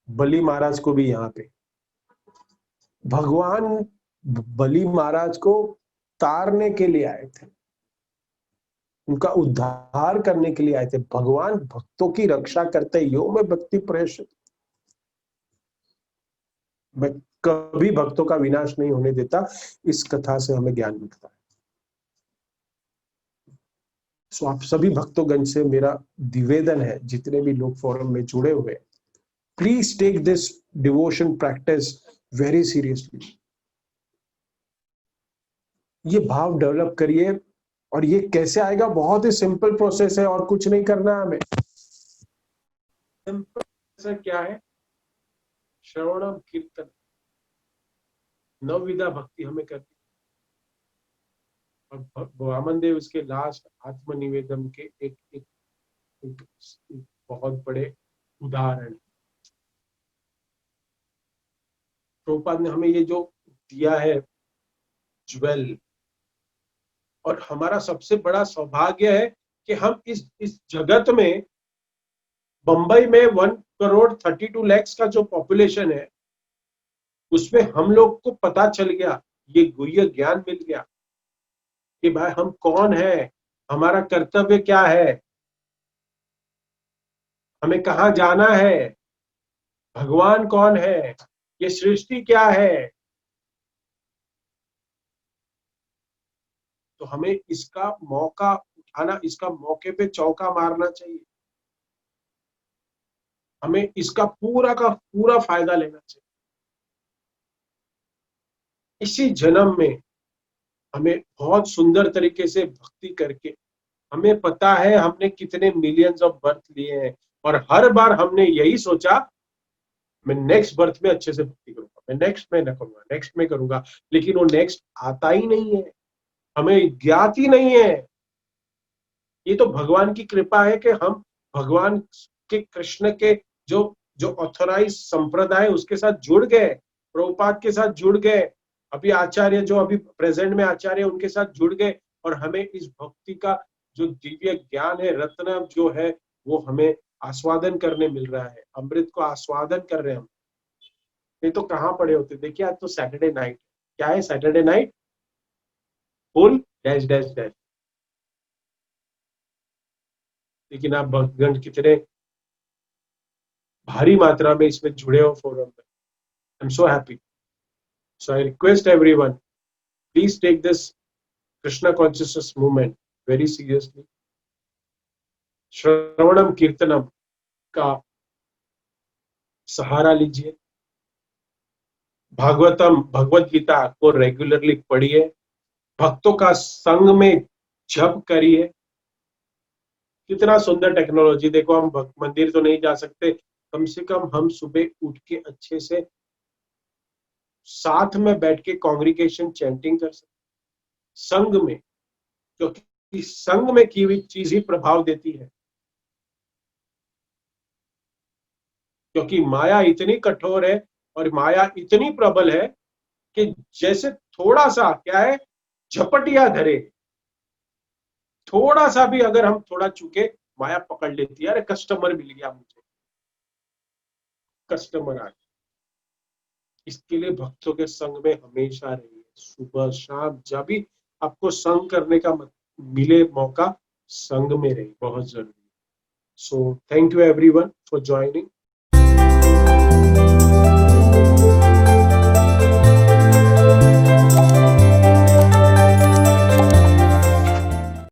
बलि महाराज को भी यहाँ पे भगवान बलि महाराज को तारने के लिए आए थे, उनका उद्धार करने के लिए आए थे। भगवान भक्तों की रक्षा करते, यो में भक्ति प्रेषित, मैं कभी भक्तों का विनाश नहीं होने देता। इस कथा से हमें ज्ञान मिलता है। सो आप सभी भक्तों से मेरा निवेदन है, जितने भी लोग फोरम में जुड़े हुए, please take this devotion practice very seriously. ये भाव डेवलप करिए। और ये कैसे आएगा, बहुत ही सिंपल प्रोसेस है, और कुछ नहीं करना है हमें। सिंपल क्या है, श्रवणम कीर्तन, नवविधा भक्ति हमें करनी। और वामन देव इसके लास्ट आत्मनिवेदन के एक, एक, एक, एक बहुत बड़े उदाहरण। प्रभुपाद ने हमें ये जो दिया है ज्वेल, और हमारा सबसे बड़ा सौभाग्य है कि हम इस जगत में, बंबई में 1,32,00,000 का जो पॉपुलेशन है, उसमें हम लोग को पता चल गया, ये गुह्य ज्ञान मिल गया कि भाई हम कौन है, हमारा कर्तव्य क्या है, हमें कहाँ जाना है, भगवान कौन है, ये सृष्टि क्या है। तो हमें इसका मौका उठाना, इसका मौके पे चौका मारना चाहिए। हमें इसका पूरा का पूरा फायदा लेना चाहिए। इसी जन्म में हमें बहुत सुंदर तरीके से भक्ति करके, हमें पता है हमने कितने मिलियंस ऑफ बर्थ लिए हैं, और हर बार हमने यही सोचा मैं नेक्स्ट बर्थ में अच्छे से भक्ति करूंगा, मैं नेक्स्ट में न करूंगा, नेक्स्ट में करूंगा, लेकिन वो नेक्स्ट आता ही नहीं है, हमें ज्ञात ही नहीं है। ये तो भगवान की कृपा है कि हम भगवान के, कृष्ण के जो जो ऑथोराइज संप्रदाय उसके साथ जुड़ गए, प्रभुपाद के साथ जुड़ गए, अभी आचार्य जो अभी प्रेजेंट में आचार्य उनके साथ जुड़ गए, और हमें इस भक्ति का जो दिव्य ज्ञान है, रत्न जो है, वो हमें आस्वादन करने मिल रहा है, अमृत को आस्वादन कर रहे हैं हम। नहीं तो कहाँ पड़े होते। देखिए आज तो सैटरडे नाइट, क्या है Saturday night, full dash dash dash. लेकिन आप भक्तगण कितने भारी मात्रा में इसमें जुड़े हो फोरम में। I am so happy. So I request everyone, please take this Krishna consciousness movement very seriously. श्रवणम कीर्तनम का सहारा लीजिए, भागवतम भगवत गीता को रेगुलरली पढ़िए, भक्तों का संग में जप करिए। कितना सुंदर टेक्नोलॉजी, देखो हम मंदिर तो नहीं जा सकते, कम से कम हम सुबह उठ के अच्छे से साथ में बैठ के कॉन्ग्रीगेशन चैंटिंग कर सकते संग में, क्योंकि संग में की हुई चीज ही प्रभाव देती है। क्योंकि माया इतनी कठोर है और माया इतनी प्रबल है कि जैसे थोड़ा सा क्या है, झपटिया धरे, थोड़ा सा भी अगर हम थोड़ा चूके, माया पकड़ लेती है। अरे कस्टमर मिल गया मुझे, कस्टमर आ गया। इसके लिए भक्तों के संग में हमेशा रहिए, सुबह शाम जब भी आपको संग करने का मिले मौका, संग में रहिए, बहुत जरूरी। So thank you everyone for joining.